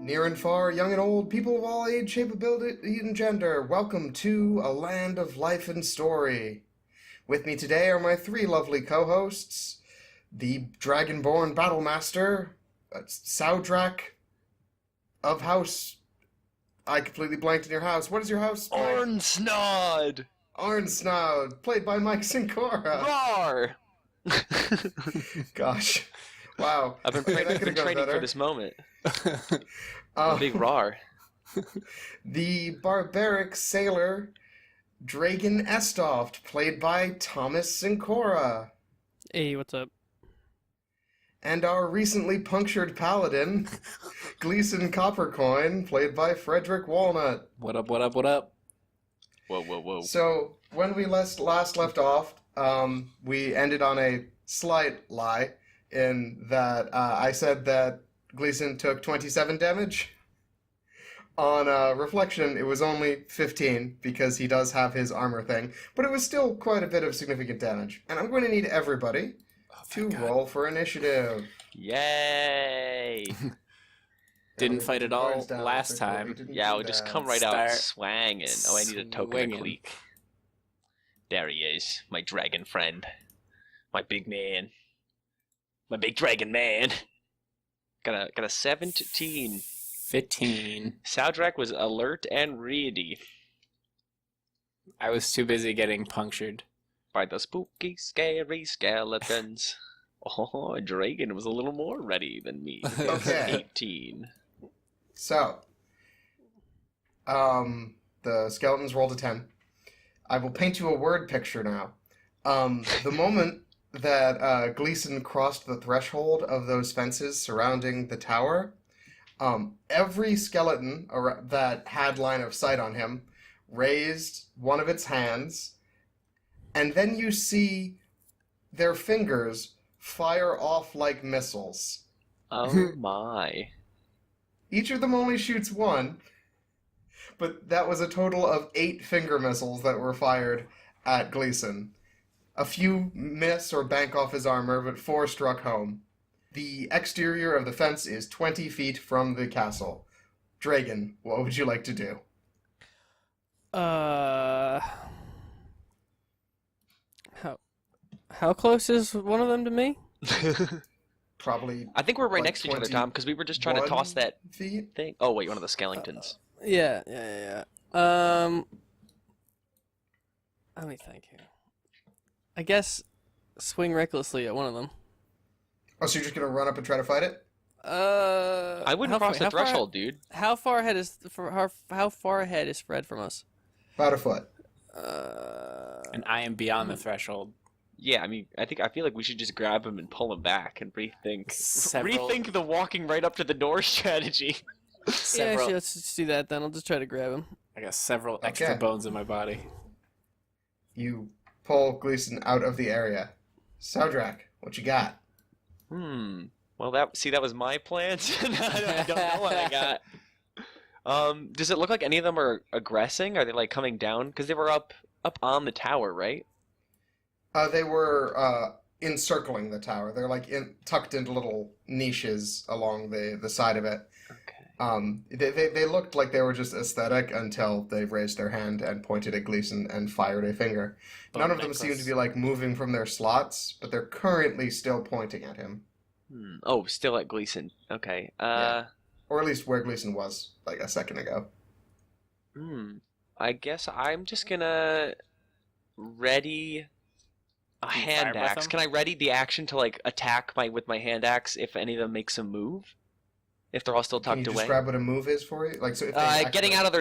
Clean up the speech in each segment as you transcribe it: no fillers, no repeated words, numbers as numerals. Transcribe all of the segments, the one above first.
Near and far, young and old, people of all age, shape, ability, and gender, welcome to A Land of Life and Story. With me today are my three lovely co-hosts, the Dragonborn Battlemaster, Saudrak of House... I completely blanked in your house. What is your house? Ornsnod! Arnsnow, played by Mike Sincora. Roar! Gosh. Wow. I've been, training for this moment. Big Um, roar. the barbaric sailor, Dragon Estoft, played by Thomas Sincora. Hey, what's up? And our recently punctured paladin, Gleason Coppercoin, played by Frederick Walnut. What up, what up, what up? Whoa, whoa, whoa. So, when we last left off, we ended on a slight lie in that I said that Gleason took 27 damage. On reflection, it was only 15 because he does have his armor thing, but it was still quite a bit of significant damage. And I'm going to need everybody to roll for initiative. Yay! Didn't fight at all Cards down, last therefore we time. didn't Yeah, do we'll just that. come right out Start swanging. Oh, I need a token of swinging. clique. There he is, my dragon friend. My big man. My big dragon man. Got a 17. 15. Saudrak was alert and ready I was too busy getting punctured. by the spooky, scary skeletons. Oh, Dragon was a little more ready than me. Okay. 18. So, the skeletons rolled a 10. I will paint you a word picture now. The moment that Gleason crossed the threshold of those fences surrounding the tower, every skeleton that had line of sight on him raised one of its hands, and then you see their fingers fire off like missiles. Oh my. Each of them only shoots one, but that was a total of 8 finger missiles that were fired at Gleason. A few miss or bank off his armor, but 4 struck home. The exterior of the fence is 20 feet from the castle. Dragon, what would you like to do? How close is one of them to me? Probably I think we're right Like next to each other, Tom, because we were just trying to toss 21 that feet? thing. Oh, wait, one of the skeletons. Yeah. Let me think here. I guess swing recklessly at one of them. Oh, so you're just gonna run up and try to fight it? I wouldn't cross the threshold, dude. How far ahead is how far ahead is Fred from us? About a foot. And I am beyond the threshold. Yeah, I mean, I feel like we should just grab him and pull him back and rethink. Several- Rethink the walking right up to the door strategy. Yeah, Several, actually, let's just do that then. I'll just try to grab him. I got several extra Okay. bones in my body. You pull Gleason out of the area. Saudrak, what you got? Well, that was my plan. I don't know what I got. Does it look like any of them are aggressing? Are they like coming down? Because they were up on the tower, right? They were encircling the tower. They're like tucked into little niches along the side of it. Okay. They looked like they were just aesthetic until they raised their hand and pointed at Gleason and fired a finger. None of them seem to be like moving from their slots, but they're currently still pointing at him. Oh, still at Gleason. Okay. Yeah. Or at least where Gleason was like a second ago. I guess I'm just gonna ready a Can you hand fire with axe. them? Can I ready the action to like attack with my hand axe if any of them makes a move? If they're all still Can you tucked just away? grab what a move is for you? Like so if they Getting out of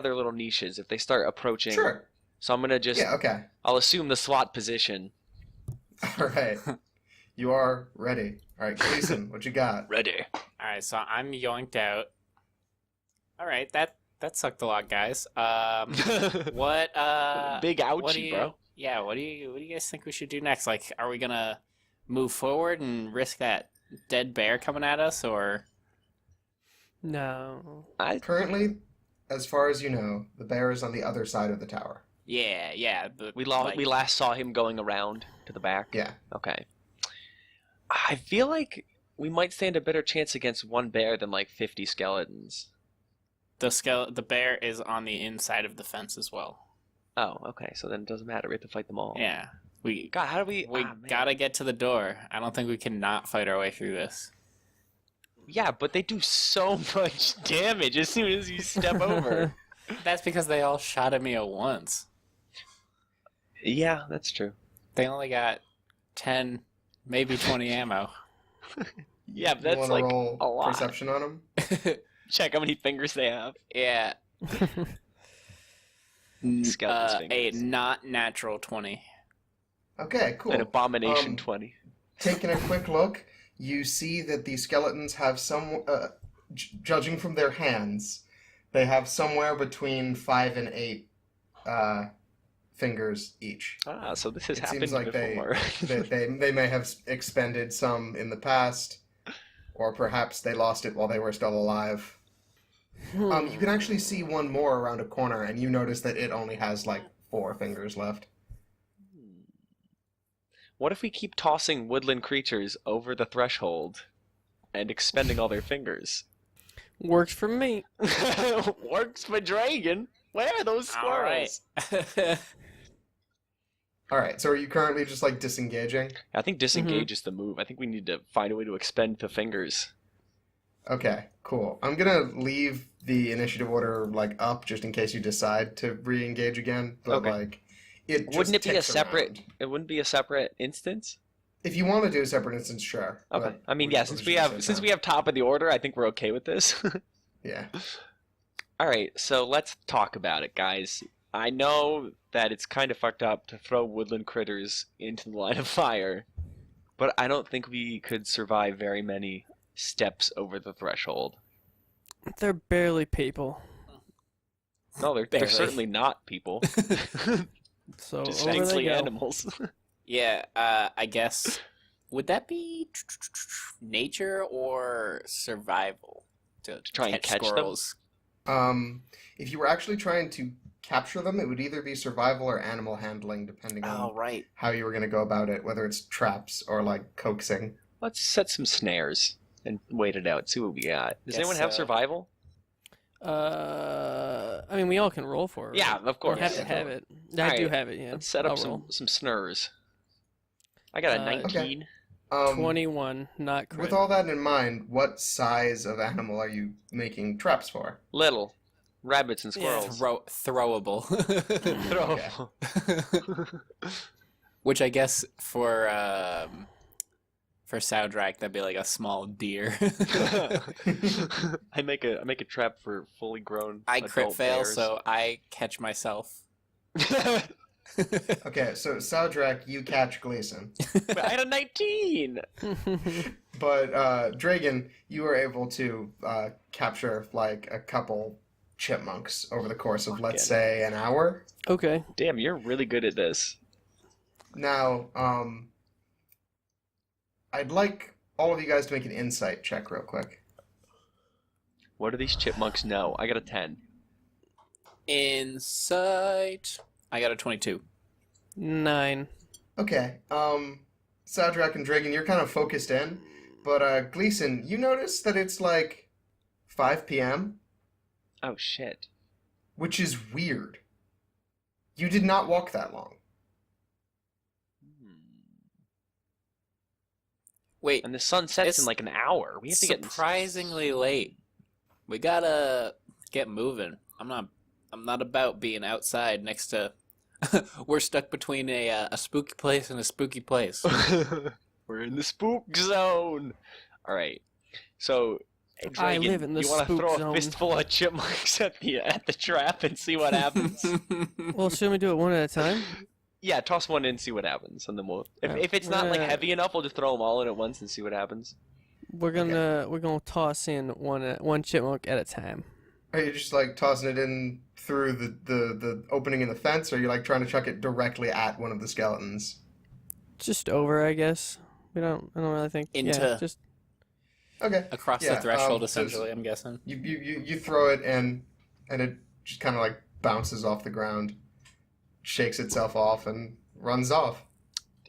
their little niches if they start approaching. Sure. So I'm gonna just Yeah, okay. I'll assume the SWAT position. Alright. You are ready. Alright, Gleason, what you got? Ready. Alright, so I'm yoinked out. Alright, that sucked a lot, guys. What Big ouchie, what do you, bro. Yeah, what do you guys think we should do next? Like, are we gonna move forward and risk that dead bear coming at us, or No. Currently, as far as you know, the bear is on the other side of the tower. yeah, but We like, last saw him going around to the back. Yeah. Okay. I feel like we might stand a better chance against one bear than like 50 skeletons. The bear is on the inside of the fence as well. Oh, okay. So then it doesn't matter. We have to fight them all. Yeah. God, how do we? We ah, man. gotta get to the door. I don't think we can not fight our way through this. Yeah, but they do so much damage as soon as you step over. That's because they all shot at me at once. Yeah, that's true. They only got 10, maybe 20 ammo. Yeah, but You that's wanna like roll a lot. perception on them? Check how many fingers they have. Yeah. Skeleton's A fingers. not natural 20. Okay, cool. An abomination Um, 20. Taking a quick look, you see that the skeletons have judging from their hands, they have somewhere between 5 and 8 fingers each. Ah, so this has It happened seems like before. they may have expended some in the past, or perhaps they lost it while they were still alive. You can actually see one more around a corner, and you notice that it only has like 4 fingers left. What if we keep tossing woodland creatures over the threshold and expending all their fingers? Works for me. Works for Dragon. Where are those squirrels? All right, so are you currently just like disengaging? I think disengage is the move. I think we need to find a way to expend the fingers. Okay, cool. I'm gonna leave the initiative order like up just in case you decide to re-engage again. But Okay. like, it just Wouldn't it be a ticks separate? around. It wouldn't be a separate instance. If you want to do a separate instance, sure. Okay. but I mean, we- yeah. we're Since just we gonna have say since no. we have top of the order, I think we're okay with this. Yeah. All right. So let's talk about it, guys. I know that it's kind of fucked up to throw woodland critters into the line of fire, but I don't think we could survive very many steps over the threshold. They're barely people. No, they're Barely. certainly not people. So Just over they thankfully go. animals. Yeah, I guess. Would that be nature or survival? To try and catch them? squirrels? If you were actually trying to capture them, it would either be survival or animal handling, depending on Oh, right. how you were gonna go about it, whether it's traps or like coaxing. Let's set some snares and wait it out. See what we got. Does Guess, anyone have survival? I mean, we all can roll for it. Yeah, of Or course. have Yeah. to have it. I Alright, do have it, yeah. Let's set up I'll some roll. snares. I got a Okay. 19. 21, not crit. With all that in mind, what size of animal are you making traps for? Little. Rabbits and Yeah. squirrels. Throwable. Throw. Which I guess for Saudrak, that'd be like a small deer. I make a trap for fully grown. I crit adult fail, bears. so I catch myself. Okay, so Saudrak, you catch Gleason. But I had a 19. But Dragon, you were able to capture like a couple chipmunks over the course of, let's say, an hour. Okay. Damn, you're really good at this. Now, I'd like all of you guys to make an insight check real quick. What do these chipmunks know? I got a 10. Insight. I got a 22. 9. Okay, Saudrak and Dragon, you're kind of focused in, but Gleason, you notice that it's like 5 p.m., Oh shit. which is weird. You did not walk that long. Wait, And the sun sets It's in like an hour. We have to get. surprisingly late. We gotta get moving. I'm not about being outside next to. We're stuck between a spooky place and a spooky place. We're in the spook zone. All right. So, hey, I Dragon, live in the you want to spook throw zone. a fistful of chipmunks at the trap and see what happens? Well, shouldn't we do it one at a time? Yeah, toss one in, see what happens, and then we'll. If, Yeah. if it's not like Yeah. heavy enough, we'll just throw them all in at once and see what happens. We're gonna toss in one chipmunk at a time. Are you just like tossing it in through the opening in the fence, or are you like trying to chuck it directly at one of the skeletons? Just over, I guess. I don't really think. Yeah, Into- just Okay. Across Yeah, the threshold, so- essentially, I'm guessing. You throw it in, and it just kind of like bounces off the ground, shakes itself off, and runs off.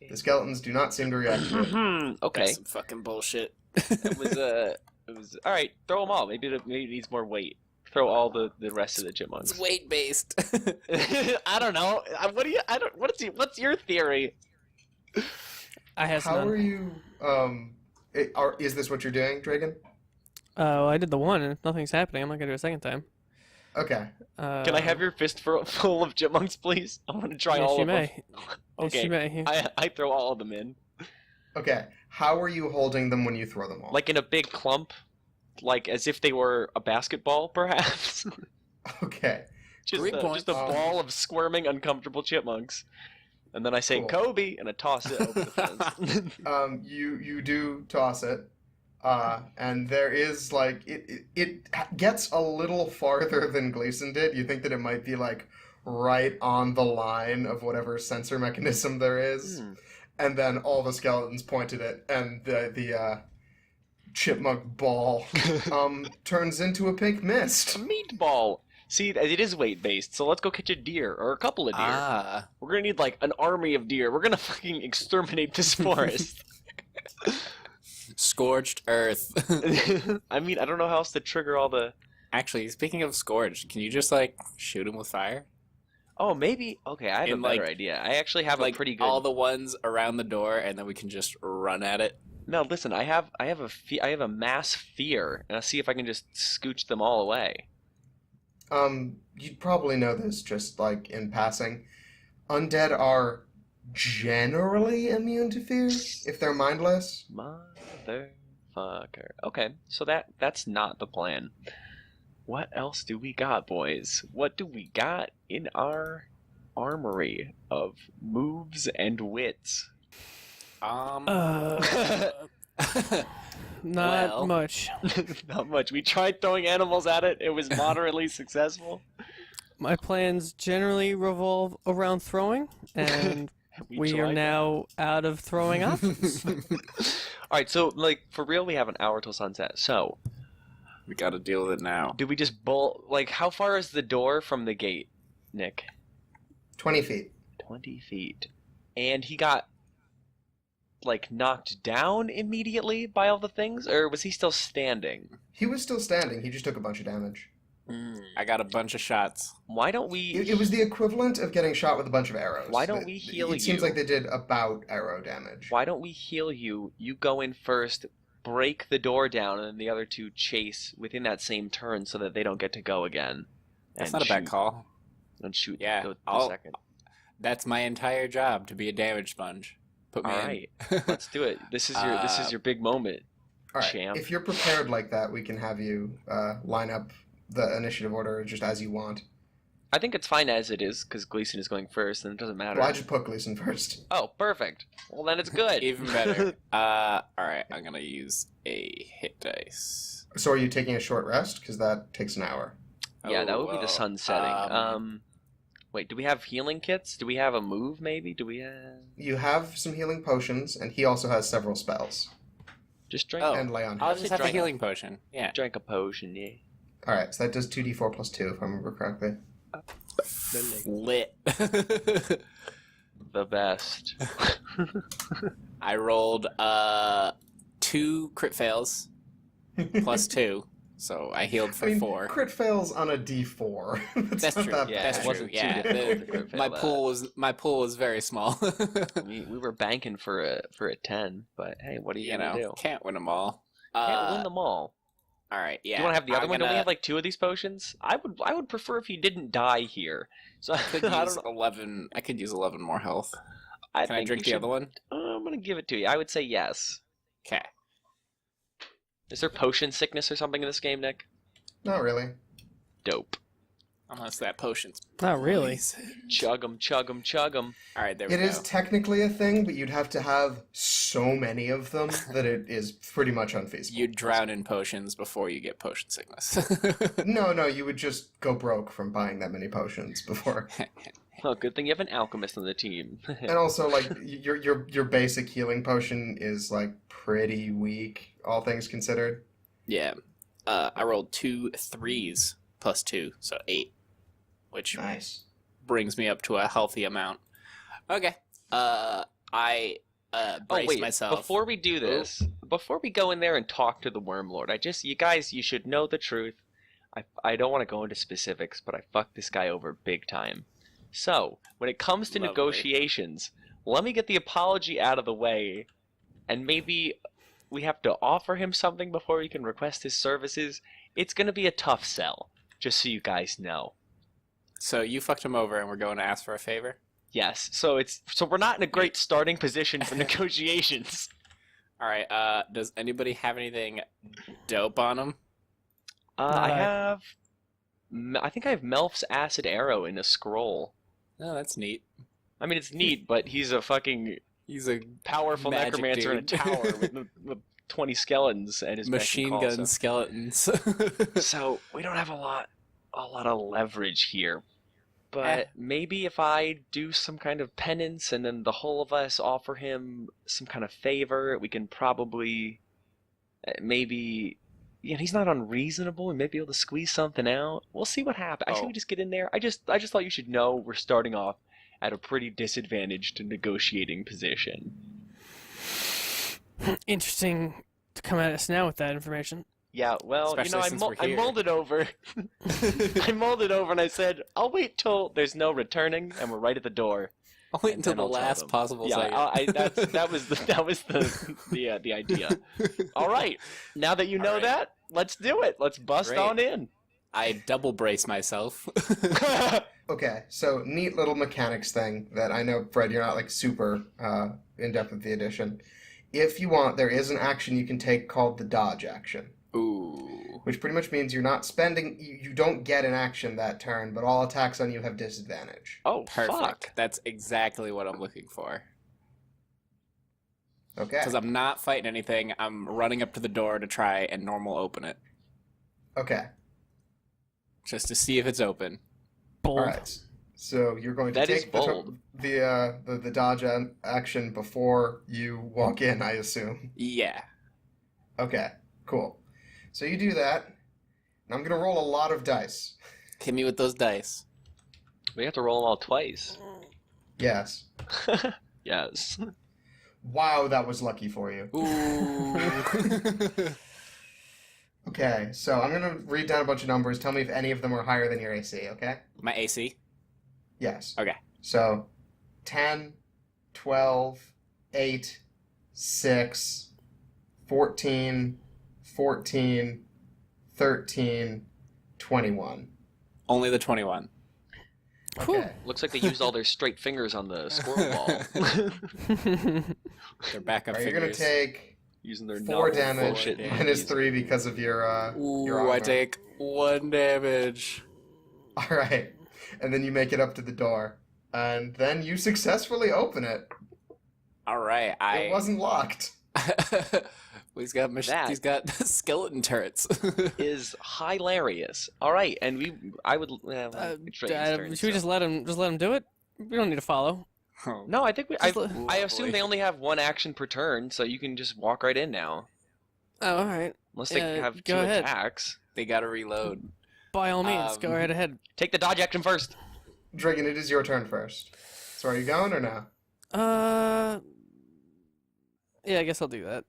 The skeletons do not seem to react to it. Okay. That's some fucking bullshit. It was all right. Throw them all. Maybe it needs more weight. Throw all the rest of the chipmunks. It's weight based. I don't know. What do you? I don't. What's your theory? I has How none. are you? Is this what you're doing, Dragon? Well, I did the one and nothing's happening. I'm not gonna do it a second time. Okay. Can I have your fist full of chipmunks, please? I want to try yes, all you of may. them. Yes, Okay. you may. I throw all of them in, Okay. How are you holding them when you throw them all? like in a big clump, like as if they were a basketball, perhaps. Okay. just Great point. just a ball of squirming, uncomfortable chipmunks. And then I say Cool. Kobe, and I toss it over the fence. You do toss it, and there is like it gets a little farther than Gleason did. You think that it might be like right on the line of whatever sensor mechanism there is, and then all the skeletons point at it, and the chipmunk ball turns into a pink mist. A meatball. See, it is weight based, so let's go catch a deer or a couple of deer. Ah. We're gonna need like an army of deer. We're gonna fucking exterminate this forest. Scorched earth. I mean, I don't know how else to trigger all the. Actually, speaking of scorched, can you just like shoot him with fire? Oh, maybe. Okay, I have a And, better like- idea. I actually have like a pretty good. all the ones around the door, and then we can just run at it. No, listen. I have a mass fear, and I'll see if I can just scooch them all away. You'd probably know this just like in passing. Undead are generally immune to fear if they're mindless. Motherfucker. Okay, so that's not the plan. What else do we got, boys? What do we got in our armory of moves and wits? Not Well. much. Not much. We tried throwing animals at it. It was moderately successful. My plans generally revolve around throwing, and we are tried. now out of throwing options. All right, so like for real, we have an hour till sunset. So We gotta deal with it now. do we just how far is the door from the gate, Nick? 20 feet. 20 feet. And he got like knocked down immediately by all the things, or was he still standing? He was still standing. He just took a bunch of damage. I got a bunch of shots. Why don't we? It was the equivalent of getting shot with a bunch of arrows. Why don't we heal It seems you? like they did about arrow damage. Why don't we heal you? You go in first, break the door down, and then the other two chase within that same turn so that they don't get to go again. That's and not a bad shoot- call. And shoot Yeah, the I'll- second. That's my entire job, to be a damage sponge. Put me All in. right, let's do it. This is your big moment. All right. champ. If you're prepared like that, we can have you line up the initiative order just as you want. I think it's fine as it is because Gleason is going first, and it doesn't matter. Well, I just put Gleason first. Oh, perfect. Well, then it's good. Even better. Alright, I'm gonna use a hit dice. So are you taking a short rest? Because that takes an hour. Yeah, that Oh, would be the well, sun setting. Wait, do we have healing kits? Do we have a move, maybe? Do we have... You have some healing potions, and he also has several spells. Just drink, Oh, And lay on I'll hands. just have a Drink. healing potion. Yeah. drink a potion, yeah. Alright, so that does 2d4 plus 2, if I remember correctly. Lit. The best. I rolled 2 crit fails plus 2, so I healed for 4. Crit fails on a d4. That's not true. that Yeah, That's bad. it wasn't true. too Yeah, difficult to crit fail my that. pool was very small. we were banking for a 10, but hey, what are you, you gonna know, do? can't win them all. Can't win them all. All right, yeah. Do you want to have the other I'm one? Don't we gonna- have like 2 of these potions? I would prefer if you didn't die here. So I could I use don't know. 11. I could use 11 more health. I Can I think drink you the other one? I'm gonna give it to you. I would say yes. Okay. Is there potion sickness or something in this game, Nick? Not really. Dope. Unless that potion's Not really. poison. Chug 'em, chug 'em, chug 'em. All right, there we It go. is technically a thing, but you'd have to have so many of them that it is pretty much unfeasible. You drown in potions before you get potion sickness. No, you would just go broke from buying that many potions before. Well, good thing you have an alchemist on the team. And also, like, your basic healing potion is, like, pretty weak, all things considered. Yeah. I rolled 2 3s plus 2, so 8, which Nice. brings me up to a healthy amount. Okay. I brace wait, myself. before we do this, before we go in there and talk to the Worm Lord, you guys, you should know the truth. I don't want to go into specifics, but I fucked this guy over big time. So, when it comes to Lovely. negotiations, let me get the apology out of the way, and maybe we have to offer him something before we can request his services. It's gonna be a tough sell, just so you guys know. So you fucked him over, and we're going to ask for a favor. Yes, so we're not in a great starting position for negotiations. All right. Does anybody have anything dope on him? I think I have Melf's acid arrow in a scroll. Oh, that's neat. I mean, it's neat, but he's a fucking He's a powerful magic necromancer in a dude. tower with 20 skeletons and his machine beck and call, gun so- skeletons. So we don't have a lot of leverage here. But maybe if I do some kind of penance and then the whole of us offer him some kind of favor, we can probably maybe he's not unreasonable. We might be able to squeeze something out. We'll see what happens. I say we just get in there. I just thought you should know we're starting off at a pretty disadvantaged negotiating position. Interesting to come at us now with that information. Yeah, well, Especially since we're I here. mulled it over. I mulled it over and I said, I'll wait till there's no returning and we're right at the door. I'll wait And until then the I'll tell last them. possible Yeah, second. that was the idea. All right, now that you know right. that, let's do it. Let's bust Great. on in. I double brace myself. Okay, so neat little mechanics thing that I know, Fred, you're not like super in depth with the edition. If you want, there is an action you can take called the dodge action, Ooh. which pretty much means you're not spending, you don't get an action that turn, but all attacks on you have disadvantage. Oh, Perfect. fuck. That's exactly what I'm looking for. Okay. Because I'm not fighting anything. I'm running up to the door to try and normal open it. Okay. Just to see if it's open. Bold. All right. So you're going to That is take bold. the dodge action before you walk in, I assume. Yeah. Okay. Cool. So you do that, and I'm gonna roll a lot of dice. Hit me with those dice. We have to roll them all twice. Yes. Yes. Wow, that was lucky for you. Ooh. Okay, so I'm gonna read down a bunch of numbers. Tell me if any of them are higher than your AC, okay? My AC? Yes. Okay. So 10, 12, 8, 6, 14, 14, 13, 21. Only the 21. Okay. Looks like they used all their straight fingers on the squirrel wall. They're backup Alright, you're gonna fingers. take Using their 4 novel damage, bullshit minus movies. 3 because of your Ooh, armor. I take 1 damage. Alright. And then you make it up to the door. And then you successfully open it. Alright, It wasn't locked. he's got That- he's got skeleton turrets. Is hilarious. All right, and I would. Should we just let him do it? We don't need to follow. Oh, No, I think I Lovely. assume they only have one action per turn, so you can just walk right in now, Oh, all right. unless they have go 2 ahead. attacks. They gotta reload. By all means, go right ahead. Take the dodge action first. Dragon, it is your turn first. So are you going or no? Yeah, I guess I'll do that.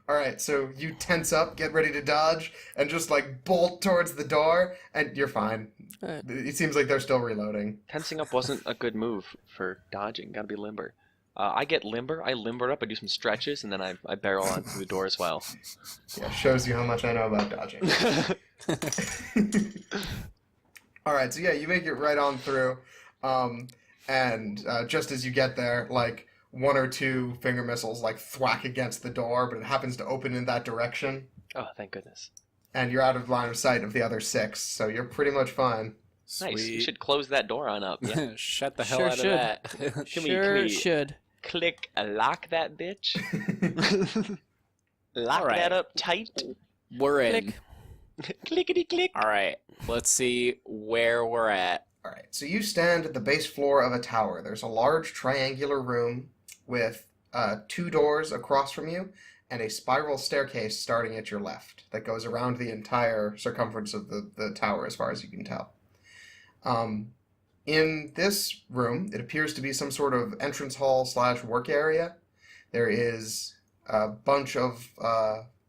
Alright, so you tense up, get ready to dodge, and just like bolt towards the door, and you're fine. Alright. It seems like they're still reloading. Tensing up wasn't a good move for dodging. Gotta be limber. I get limber. I limber up. I do some stretches, and then I barrel on through the door as well. Yeah, shows you how much I know about dodging. Alright, so yeah, you make it right on through, and just as you get there, like, 1 or 2 finger missiles like thwack against the door, but it happens to open in that direction, Oh, thank goodness. and you're out of line of sight of the other 6, so you're pretty much fine. Nice. We Sweet. should close that door on up. Yeah. Shut the hell Sure out should. of that. Can we- Sure can we- should. Click, lock that bitch. Lock Alright. that up tight. We're in. Click. Clickety click. All right. Let's see where we're at. Alright, so you stand at the base floor of a tower. There's a large triangular room with 2 doors across from you and a spiral staircase starting at your left that goes around the entire circumference of the tower as far as you can tell. In this room, it appears to be some sort of entrance hall / work area. There is a bunch of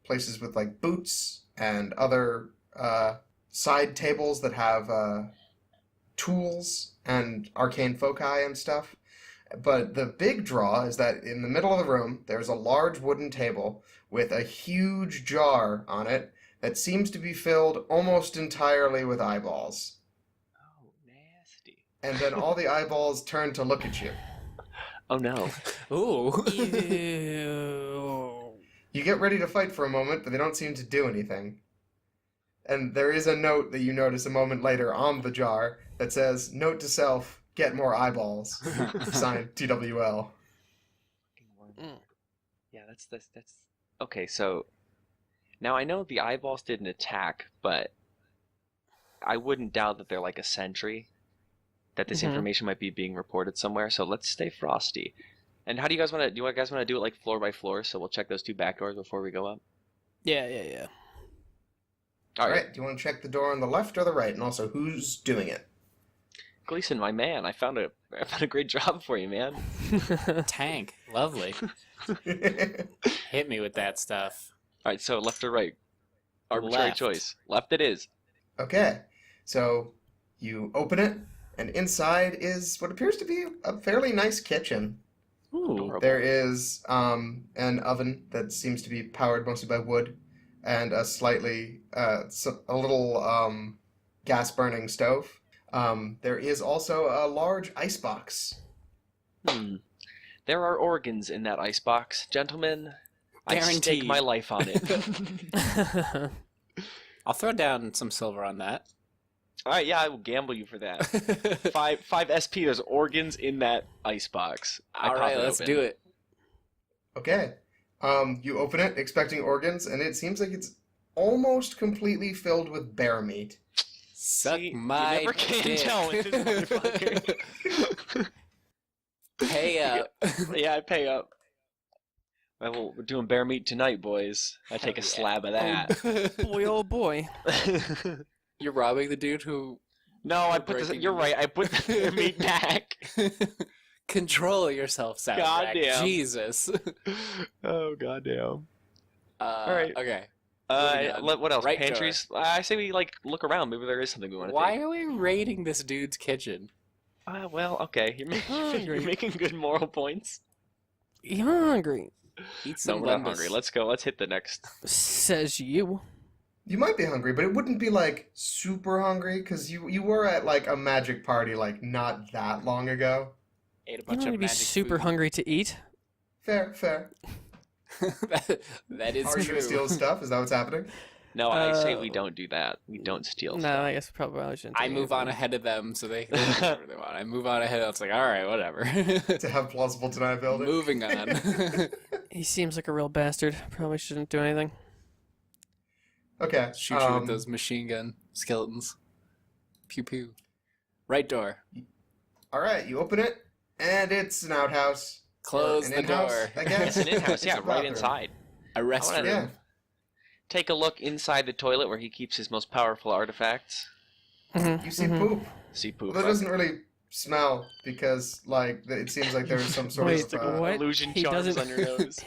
places with like boots and other side tables that have tools and arcane foci and stuff. But the big draw is that in the middle of the room, there's a large wooden table with a huge jar on it that seems to be filled almost entirely with eyeballs. Oh, nasty. And then all the eyeballs turn to look at you. Oh no. Ooh. Ew. You get ready to fight for a moment, but they don't seem to do anything. And there is a note that you notice a moment later on the jar that says, "Note to self, get more eyeballs." Signed, TWL. Yeah, that's okay. So now I know the eyeballs didn't attack, but I wouldn't doubt that they're like a sentry. That this information might be being reported somewhere. So let's stay frosty. And how do you guys want to? Do you guys want to do it like floor by floor? So we'll check those 2 back doors before we go up. Yeah. All right, do you want to check the door on the left or the right? And also, who's doing it? Gleason, my man, I found a great job for you, man. Tank. Lovely. Hit me with that stuff. All right, so left or right? Arbitrary Left. choice. Left it is. Okay, so you open it, and inside is what appears to be a fairly nice kitchen. Ooh. Adorable. There is an oven that seems to be powered mostly by wood, and a slightly, a little gas-burning stove. There is also a large icebox. There are organs in that icebox, gentlemen. I stake Guaranteed. my life on it. I'll throw down some silver on that. All right, yeah, I will gamble you for that. five SP. There's organs in that icebox. All right, let's do it. Okay. You open it expecting organs, and it seems like it's almost completely filled with bear meat. Suck See, my you never can dick. tell with this motherfucker. Pay up. Yeah, I pay up. Well, we're doing bear meat tonight, boys. I take a slab of that. Boy, oh boy. You're robbing the dude who... No, I put this. breaking You're the- right. I put the bear meat back. Control yourself, Saudrak. Goddamn. Jesus. Oh goddamn. All right. Okay. Moving on. What else? Right Pantries? I say we like look around. Maybe there is something we want to Why take. are we raiding this dude's kitchen? Well, okay. You're Hungry. making good moral points. You hungry? Eat No, some we're not lembas. hungry. Let's go. Let's hit the next. Says you. You might be hungry, but it wouldn't be like super hungry because you were at like a magic party like not that long ago. Ate a You bunch want of to be magic super food. hungry to eat? Fair. that is Are you true. gonna steal stuff? Is that what's happening? No, I say Uh, we don't do that. We don't steal No, stuff. I guess probably shouldn't. I do move anything. on ahead of them so they can do whatever they want. I move on ahead. It's like, all right, whatever. To have plausible deniability. Moving on. He seems like a real bastard. Probably shouldn't do anything. Okay. Shoot you with those machine gun skeletons. Pew pew. Right door. All right, you open it, and it's an outhouse. Close An the in-house, door. I guess. It's an in-house. It's Yeah, a right bathroom. inside. A restroom. Yeah. Take a look inside the toilet where he keeps his most powerful artifacts. Mhm, You see mhm. poop. See poop. Well, that doesn't really smell because, like, it seems like there's some sort Wait, of. what? Illusion He charms doesn't- on your nose.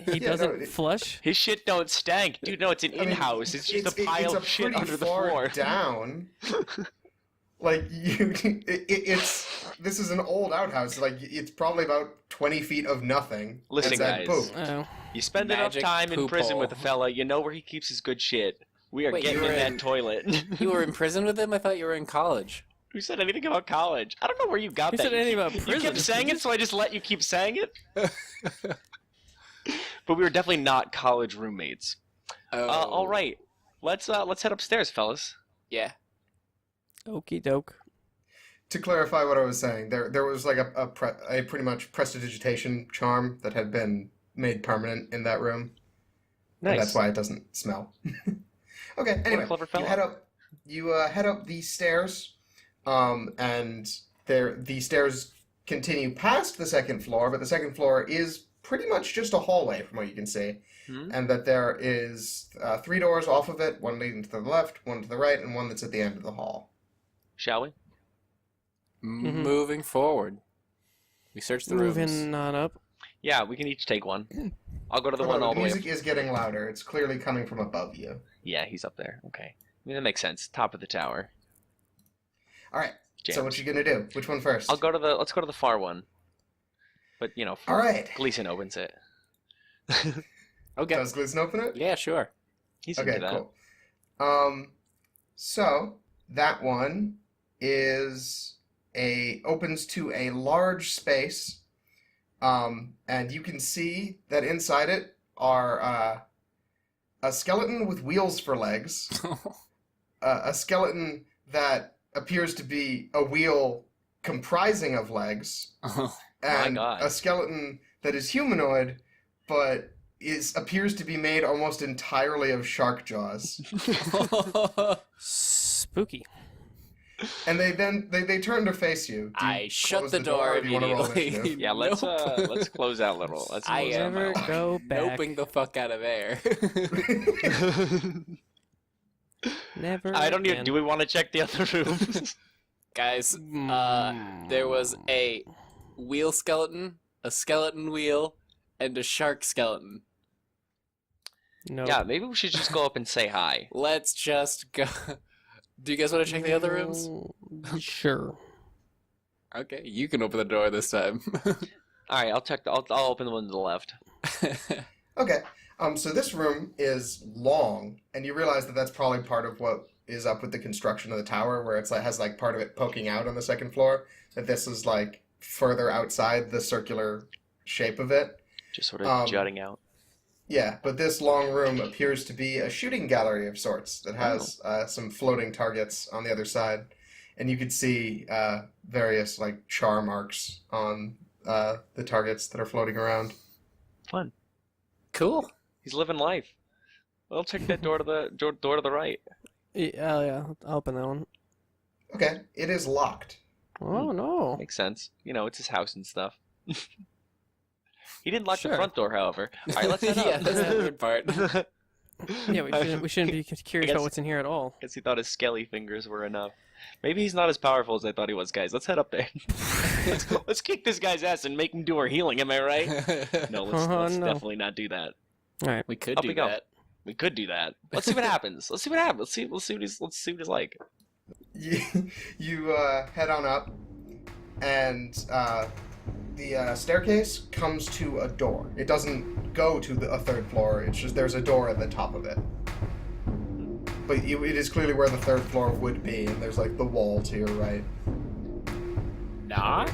He Yeah, doesn't no, flush? His shit don't stank, dude. No, it's an I mean, in-house. It's just a it's pile a of shit pretty under the far floor. down. Like it's this is an old outhouse. Like it's probably about 20 feet of nothing. Listen, and said guys. poop. Oh. You spend enough Magic time in poop prison hole. with a fella, you know where he keeps his good shit. We are Wait, getting you in were that in- toilet. You were in prison with him? I thought you were in college. Who said anything about college? I don't know where you got Who that. said anything about You prison? kept saying it, so I just let you keep saying it. But we were definitely not college roommates. Oh. All right, let's head upstairs, fellas. Yeah. Okie doke. To clarify what I was saying, there was like a pretty much prestidigitation charm that had been made permanent in that room. And that's why it doesn't smell. Okay, anyway, clever you fella. head up these stairs, and the stairs continue past the second floor, but the second floor is pretty much just a hallway from what you can see, Hmm? and that there is 3 doors off of it, one leading to the left, one to the right, and one that's at the end of the hall. Shall we? Mhm. Moving forward. We search the rooms. Moving on up. Yeah, we can each take one. I'll go to the one Although all the the way up. music is getting louder. It's clearly coming from above you. Yeah, he's up there. Okay. I mean, that makes sense. Top of the tower. All right. Jams. So what you gonna do? Which one first? Let's go to the far one. But, All right. Gleason opens it. Okay. Does Gleason open it? Yeah, sure. He's Okay, into that. cool. So that one opens to a large space, and you can see that inside it are a skeleton with wheels for legs, a skeleton that appears to be a wheel comprising of legs, and God. a skeleton that is humanoid, but appears to be made almost entirely of shark jaws. Spooky. And they turn to face you. Do you I shut close the door or do you wanna roll immediately. initiative? Yeah, let's Nope. close out little. Let's I close out Never now. go back. Noping the fuck out of there. Never. I don't even. again. Do we want to check the other rooms? Guys, there was a wheel skeleton, a skeleton wheel, and a shark skeleton. No. Yeah, maybe we should just go up and say hi. Let's just go. Do you guys want to check the other rooms? Sure. Okay, you can open the door this time. All right, I'll check. I'll open the one to the left. Okay. So this room is long, and you realize that that's probably part of what is up with the construction of the tower, where has like part of it poking out on the second floor. That this is like further outside the circular shape of it. Just sort of jutting out. Yeah, but this long room appears to be a shooting gallery of sorts that has some floating targets on the other side, and you can see various like char marks on the targets that are floating around. Fun. Cool. He's living life. I'll check that door to the right. Yeah, I'll open that one. Okay, it is locked. Oh no. Makes sense. You know, it's his house and stuff. He didn't lock Sure. the front door, however. All right, let's head Yeah, up. that's the weird part. Yeah, we shouldn't be curious guess- about what's in here at all. Guess he thought his skelly fingers were enough. Maybe he's not as powerful as I thought he was, guys. Let's head up there. Let's kick this guy's ass and make him do our healing. Am I right? No, let's No. definitely not do that. All right. We could Up do we go. that. We could do that. Let's see what happens. Let's see what happens. Let's see what he's like. You head on up, and the staircase comes to a door. It doesn't go to a third floor. It's just there's a door at the top of it. But it is clearly where the third floor would be, and there's like the wall to your right. Knock?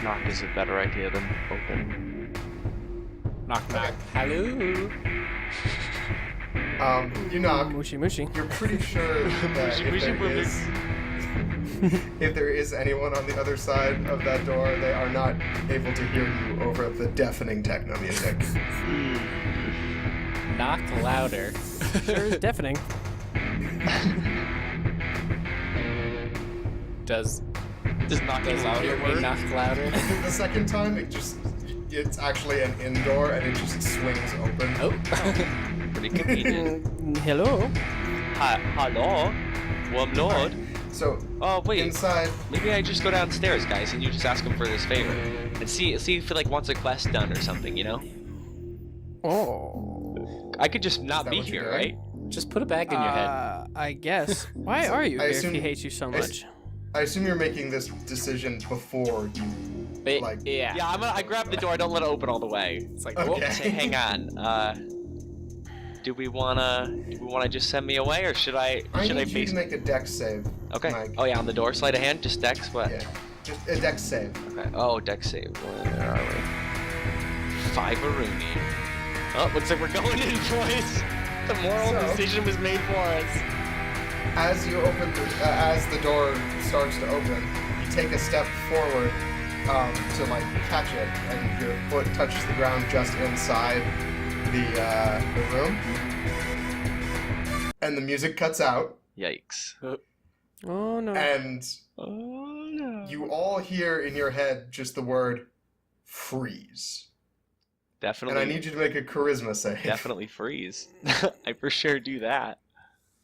Knock is a better idea than open. Knock, knock. Hello? You knock. Mushy mushy. You're pretty sure that if there is anyone on the other side of that door, they are not able to hear you over the deafening techno music. Knock louder. Sure is deafening. Does knocking louder louder knock louder? The second time, it's actually an indoor and it just swings open. Oh. Pretty convenient. Hello. Hello? Well, Lord. So Oh, wait. inside, Maybe I just go downstairs, guys, and you just ask him for this favor. And see if he, like, wants a quest done or something, you know? Oh. I could just not that be what you're here, right? Just put a bag in your head. I guess. Why are you I here if assume- he hates you so much? I assume you're making this decision before you, like... Yeah. Yeah, I grab the door. I don't let it open all the way. It's like, Okay. whoop. Say, hang on. Do we wanna just send me away, or should I I need you face? to make a dex save. Okay. Mike. Oh yeah, on the door. Sleight of hand. Just dex. What? Yeah, just a dex save. Okay. Oh, dex save. Where are we? 5 a Rooney. Oh, looks like we're going in, boys. The moral So- decision was made for us. As you open, as the door starts to open, you take a step forward to like catch it, and your foot touches the ground just inside the room, and the music cuts out, Yikes. Oh no. and Oh no. you all hear in your head just the word "freeze." Definitely. And I need you to make a charisma save. Definitely freeze. I for sure do that.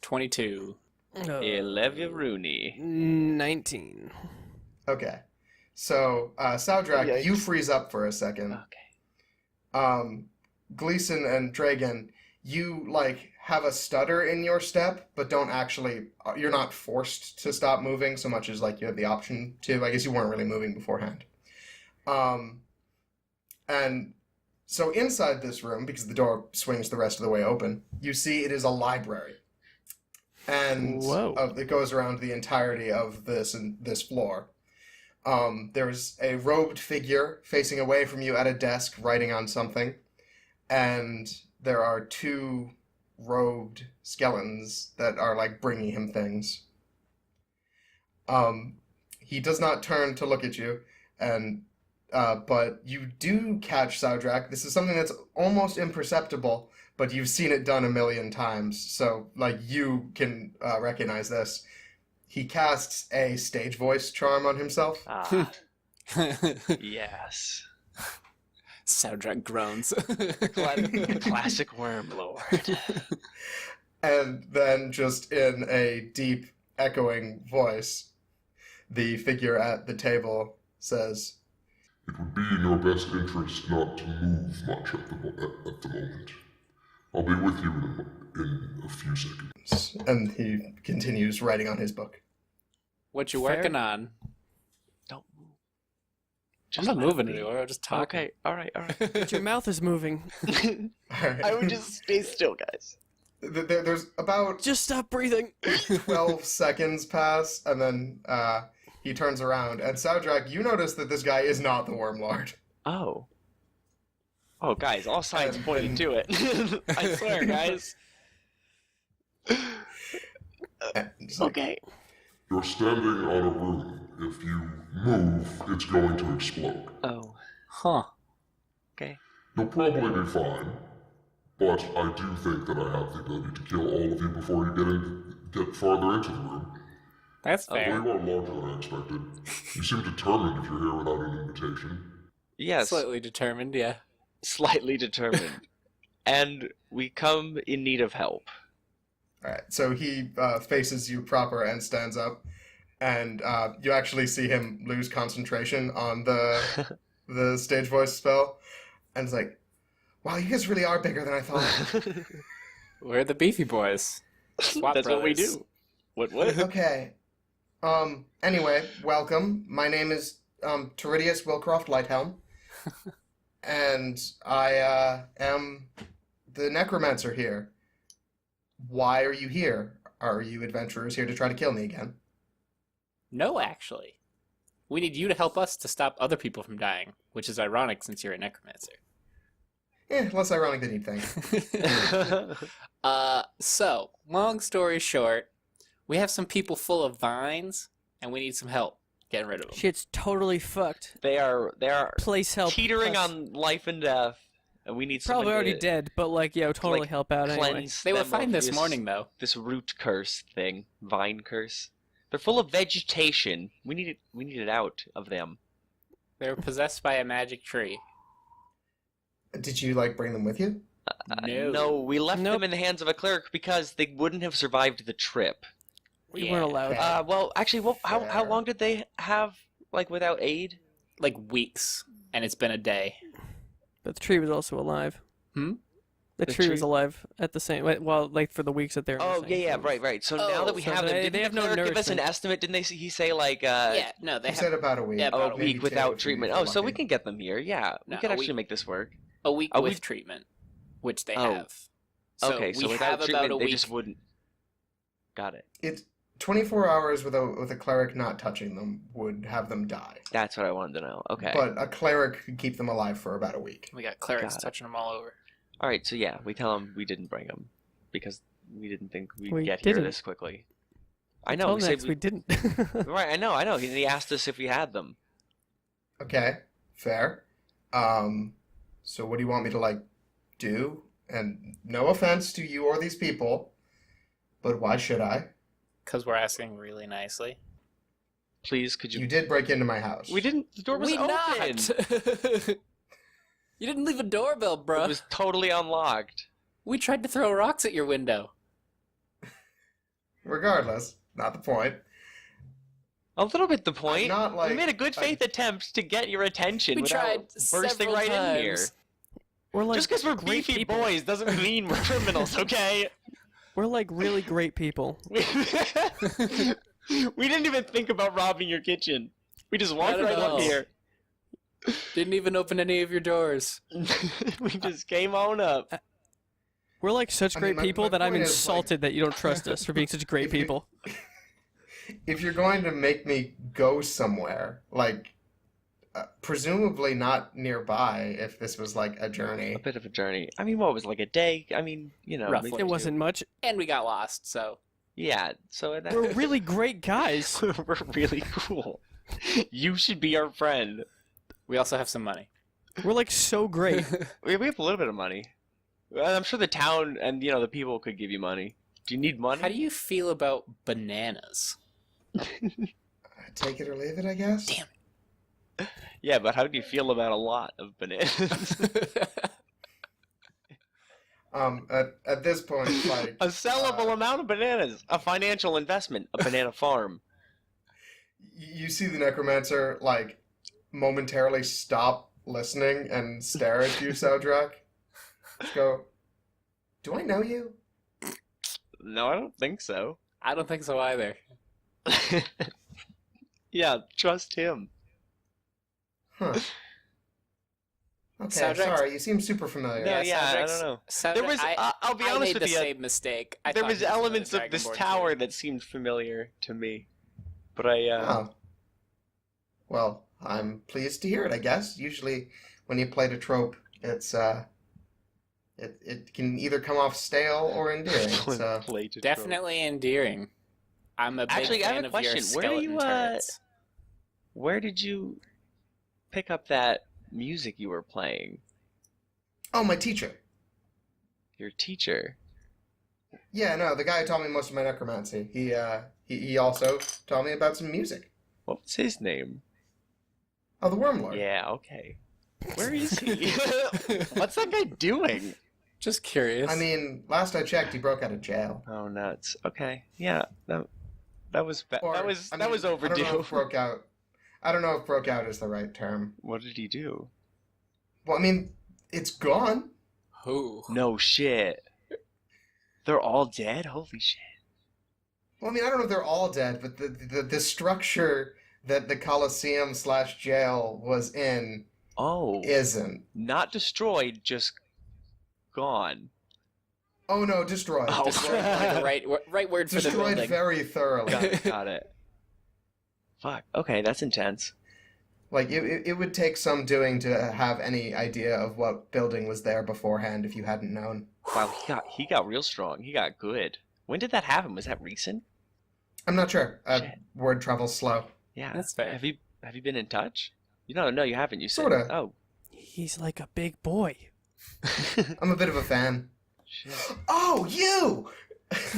22. 11 Rooney. 19. Okay. So, Saudrak, Yikes. you freeze up for a second. Okay. Gleason and Dragon, you like have a stutter in your step, but don't actually. You're not forced to stop moving so much as like you have the option to. I guess you weren't really moving beforehand. And so inside this room, because the door swings the rest of the way open, you see it is a library, and Whoa. it goes around the entirety of this floor. There's a robed figure facing away from you at a desk, writing on something. And there are two robed skeletons that are like bringing him things. He does not turn to look at you, and but you do catch Saudrak. This is something that's almost imperceptible, but you've seen it done a million times, so like you can recognize this. He casts a stage voice charm on himself. Ah, yes. Saudrak groans. Classic worm lord. And then, just in a deep, echoing voice, the figure at the table says, It would be in your best interest not to move much at the moment. I'll be with you in a few seconds. and he continues writing on his book. What you Fair. working on? Don't move. I'm not let moving me. anywhere. I'm just talking. Okay, alright. But your mouth is moving. All right. I would just stay still, guys. There's about Just stop breathing. 12 seconds pass, and then he turns around. And Saudrak, you notice that this guy is not the Worm Lord. Oh. Oh, guys, all signs And pointing to it. I swear, guys. And it's like, Okay. You're standing on a room. If you move, it's going to explode. Oh. Huh. Okay. You'll probably be fine, but I do think that I have the ability to kill all of you before you get farther into the room. That's Well, fair. you are larger than I expected. You seem determined if you're here without an invitation. Yes. Slightly determined, yeah. Slightly determined. And we come in need of help. All right, so he faces you proper and stands up, and you actually see him lose concentration on the stage voice spell, and it's like, wow, you guys really are bigger than I thought. We're the beefy boys. Swap That's what we brothers. do. What? Okay. Anyway, welcome. My name is Toridius Wilcroft Lighthelm, and I am the necromancer here. Why are you here? Are you adventurers here to try to kill me again? No, actually. We need you to help us to stop other people from dying, which is ironic since you're a necromancer. Less ironic than you'd think. So, long story short, we have some people full of vines, and we need some help getting rid of them. Shit's totally fucked. They are Please help teetering us. on life and death, and we need Probably someone already to dead, but like, yeah, totally like, help out anyway. cleanse They were them fine of this morning, though. This root curse thing, vine curse. They're full of vegetation. We need it out of them. They were possessed by a magic tree. Did you bring them with you? No. No, we left Nope. them in the hands of a cleric because they wouldn't have survived the trip. We Yeah. weren't allowed. Okay. Well, actually, how Fair. long did they have without aid? Like weeks, and it's been a day. But the tree was also alive. Hmm? The The tree was tree- alive at the same, well, for the weeks that they were Oh missing, yeah, so- right. So now that we so have them, they didn't have the no cleric give us an nourishment. estimate? Didn't he say Yeah, no, they You have said about a week. Yeah, about a maybe week without if you treatment? were Oh, so we lucky. can get them here. Yeah, we No, could a actually week. make this work. a week Oh, with we- treatment, which they Oh. have. So Okay, we so without have treatment, about a they week. just wouldn't. Got it. It's 24 hours with a cleric not touching them would have them die. That's what I wanted to know. Okay. But a cleric could keep them alive for about a week. We got clerics Got it. touching them all over. All right. So yeah, we tell them we didn't bring them because we didn't think we'd We get here didn't. this quickly. I know. Told We him said next we didn't. right. I know. He asked us if we had them. Okay, fair. So what do you want me to do? And no offense to you or these people, but why should I? Because we're asking really nicely. Please, could you? You did break into my house. We didn't. The door was open. not! You didn't leave a doorbell, bruh. It was totally unlocked. We tried to throw rocks at your window. Regardless, not the point. A little bit the point. not like- we made a good faith attempt to get your attention We without tried bursting several right in here. times. We're like Just because we're great beefy people. boys doesn't mean we're criminals, okay? We're like really great people. We didn't even think about robbing your kitchen. We just walked Not at right up all. here. Didn't even open any of your doors. We just came on up. We're like such I great mean, my people that I'm point is, insulted that you don't trust us for being such great If you- people. If you're going to make me go somewhere, like presumably not nearby, if this was like a journey. A bit of a journey. I mean, what was it, like a day? I mean, you know. Roughly. maybe It wasn't much. And we got lost, so. Yeah, so that... We're really great guys. We're really cool. You should be our friend. We also have some money. We're like so great. We have a little bit of money. I'm sure the town and, the people could give you money. Do you need money? How do you feel about bananas? Take it or leave it, I guess. Damn. Yeah, but how do you feel about a lot of bananas? At this point, like A sellable amount of bananas. A financial investment. A banana farm. you see the necromancer like momentarily stop listening and stare at you, Saudrak. Just go, do I know you? No, I don't think so. I don't think so either. Yeah, trust him. Huh. Okay, Saudrak- sorry, you seem super familiar. No, Yeah, yeah, I Saudrak's- don't know. So There was, I'll be I honest made with the you, same mistake. I there thought was he another elements of this Dragonborn tower too. that seemed familiar to me. But I, Oh. Well, I'm pleased to hear it, I guess. Usually when you play the trope, it's it can either come off stale or endearing. So played it Definitely endearing. I'm a big Actually, I have fan a of your question. Where do skeleton you, turrets. Where did you pick up that music you were playing? Oh, my teacher. Your teacher. Yeah, no, the guy who taught me most of my necromancy. He also taught me about some music. What was his name? Oh, the Wormlord. Yeah, okay. Where is he? What's that guy doing? Just curious. I mean, last I checked, he broke out of jail. Oh, nuts. Okay, yeah, that was Or, that was I that mean, was I don't know overdue. if broke out. I don't know if broke out is the right term. What did he do? Well, I mean, it's gone. who? No shit. They're all dead. Holy shit. Well, I mean, I don't know if they're all dead, but the structure that the Colosseum / jail was in Oh, isn't. not destroyed, just gone. Oh no, destroyed. Oh. Destroyed, Like the right word for the destroyed building. very thoroughly. Got it. Fuck. Okay, that's intense. Like it would take some doing to have any idea of what building was there beforehand if you hadn't known. Wow, he got real strong. He got good. When did that happen? Was that recent? I'm not sure. Shit. Word travels slow. Yeah. That's fair. Have you been in touch? No, you haven't. You said. Sorta. Oh. He's like a big boy. I'm a bit of a fan. Shit. Oh, you!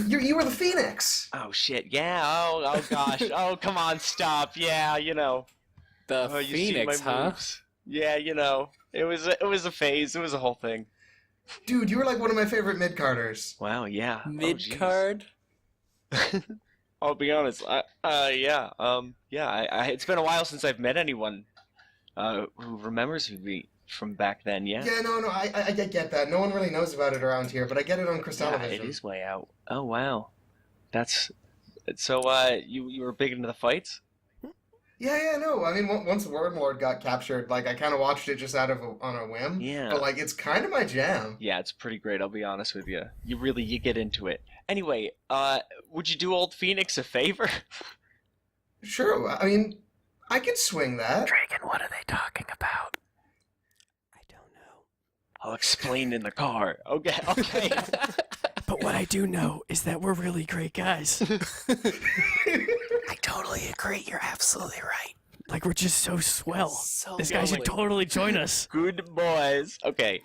You were the Phoenix. Oh shit. Yeah. Oh gosh. Oh come on. Stop. Yeah. The Oh, you see Phoenix, my huh? moves. Yeah. It was a phase. It was a whole thing. Dude, you were like one of my favorite mid-carders. Wow. Yeah. Mid card. I'll be honest. Yeah. It's been a while since I've met anyone who remembers me from back then. Yeah. Yeah, no, I get that. No one really knows about it around here, but I get it on Crystal Yeah, Television. it is way out. Oh wow. That's so. You were big into the fights. Yeah, no. I mean, once Wormlord got captured, like I kind of watched it just on a whim. Yeah. But like, it's kind of my jam. Yeah, it's pretty great. I'll be honest with you. You get into it. Anyway, would you do old Phoenix a favor? Sure. I mean, I could swing that. Dragon, what are they talking about? I don't know. I'll explain in the car. Okay. Okay. But what I do know is that we're really great guys. I totally agree. You're absolutely right. Like we're just so swell. So This guy should lovely. totally join us. Good boys. Okay.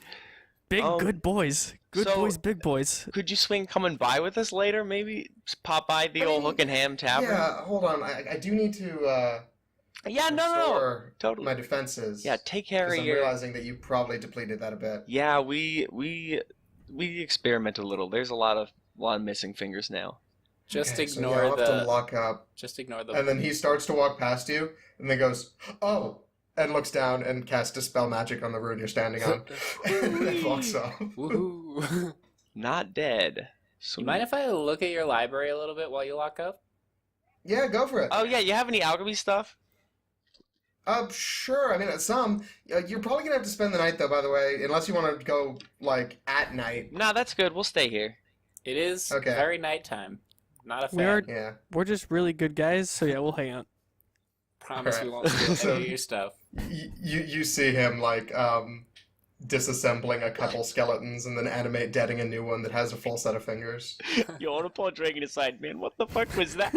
Big Um, good boys. Good so- boys, big boys. Could you swing coming by with us later? Maybe just pop by the I old mean, Hook and Ham Tavern. Yeah, hold on. I do need to Yeah. No. restore Totally. my defenses. Yeah. Take care Because of I'm your. realizing that you probably depleted that a bit. Yeah. We experiment a little. There's a lot of missing fingers now. Just Okay, so ignore yeah, I'll have to the. lock up. Just ignore the. And then he starts to walk past you, and then goes, "Oh," and looks down and casts Dispel Magic on the rune you're standing on, and then walks off. Woohoo! Not dead. You Sweet. mind if I look at your library a little bit while you lock up? Yeah, go for it. Oh yeah, you have any alchemy stuff? Sure. I mean, some. You're probably gonna have to spend the night, though. By the way, unless you want to go like at night. Nah, that's good. We'll stay here. It is Okay. very nighttime. Not a fan. We are- Yeah. We're just really good guys, so yeah, we'll hang out. Promise we Alright. won't steal So- any of your stuff. You see him like disassembling a couple skeletons and then animating a new one that has a full set of fingers. You want to pull Dragon aside, man? What the fuck was that?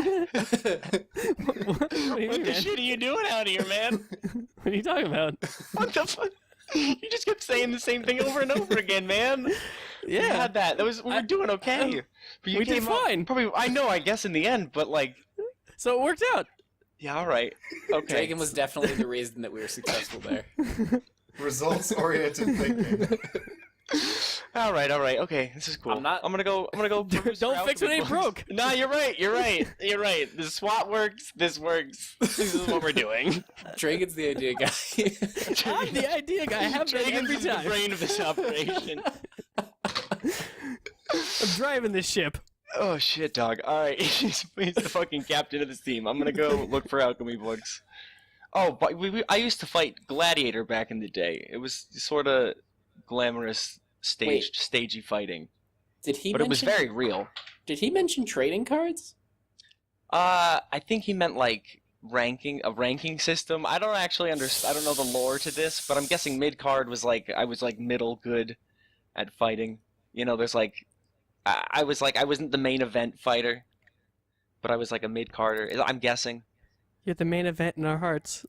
What do you mean, What the man? shit are you doing out here, man? What are you talking about? What the fuck? You just kept saying the same thing over and over again, man. We Yeah, had that. We were doing okay. But you we did came up- fine. Probably, I know, I guess in the end, but like, So it worked out. yeah, all right, okay. Dragon was definitely the reason that we were successful there. Results-oriented thinking. All right, okay. This is cool. I'm not- I'm gonna go. peruse Don't for fix what alchemy ain't books. broke. No, you're right. You're right. The SWAT works. This works. This is what we're doing. Dragon's the idea guy. I'm the idea guy. I have been Dragon's every is the time. brain of this operation. I'm driving this ship. Oh shit, dog. All right, he's the fucking captain of this team. I'm gonna go look for alchemy books. Oh, but I used to fight Gladiator back in the day. It was sort of glamorous, stagey fighting, Did he? but it was mention- very real. Did he mention trading cards? I think he meant like a ranking system. I don't actually understand. I don't know the lore to this, but I'm guessing mid card was like I was like middle good at fighting. You know, there's like I wasn't the main event fighter, but I was like a mid carder. I'm guessing. You're the main event in our hearts.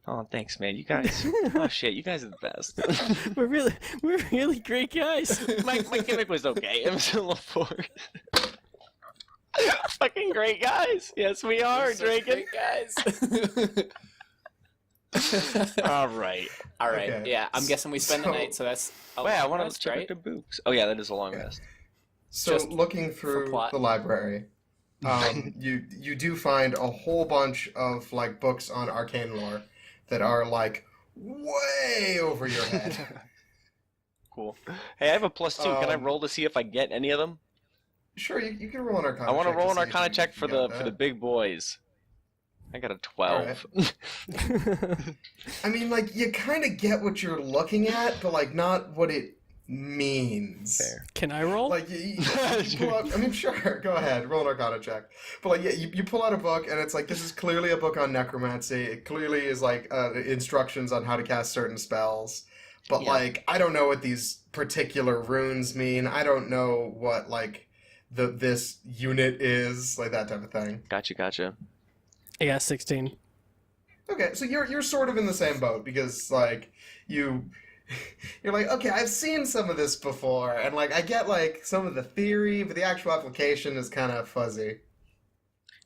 Oh, thanks, man. You guys. Oh shit, you guys are the best. we're really great guys. my gimmick was okay. It was a little forward. Fucking great guys. Yes, we are, Such Draken. great guys. All right. All right. Okay. Yeah, I'm guessing we spend the So- night, so that's. a Wait, I long want to rest, check right? out the books. Oh yeah, that is a long Yeah. rest. So Just looking for through plot. the library, you do find a whole bunch of like books on arcane lore that are like way over your head. Cool. Hey, I have a +2. Can I Um, roll to see if I get any of them? Sure, you can roll an Arcana. I want to check roll an see if Arcana you check for get the that. big boys. I got a 12. I mean, like you kind of get what you're looking at, but like not what it means. Fair. Can I roll? Like you pull out, I mean, sure, go ahead, roll an Arcana check. But like, yeah, you pull out a book, and it's like this is clearly a book on necromancy. It clearly is like instructions on how to cast certain spells. But Yeah. like, I don't know what these particular runes mean. I don't know what like this unit is, like that type of thing. Gotcha. I got 16. Okay, so you're sort of in the same boat because like you're like, okay, I've seen some of this before, and like I get like some of the theory, but the actual application is kind of fuzzy.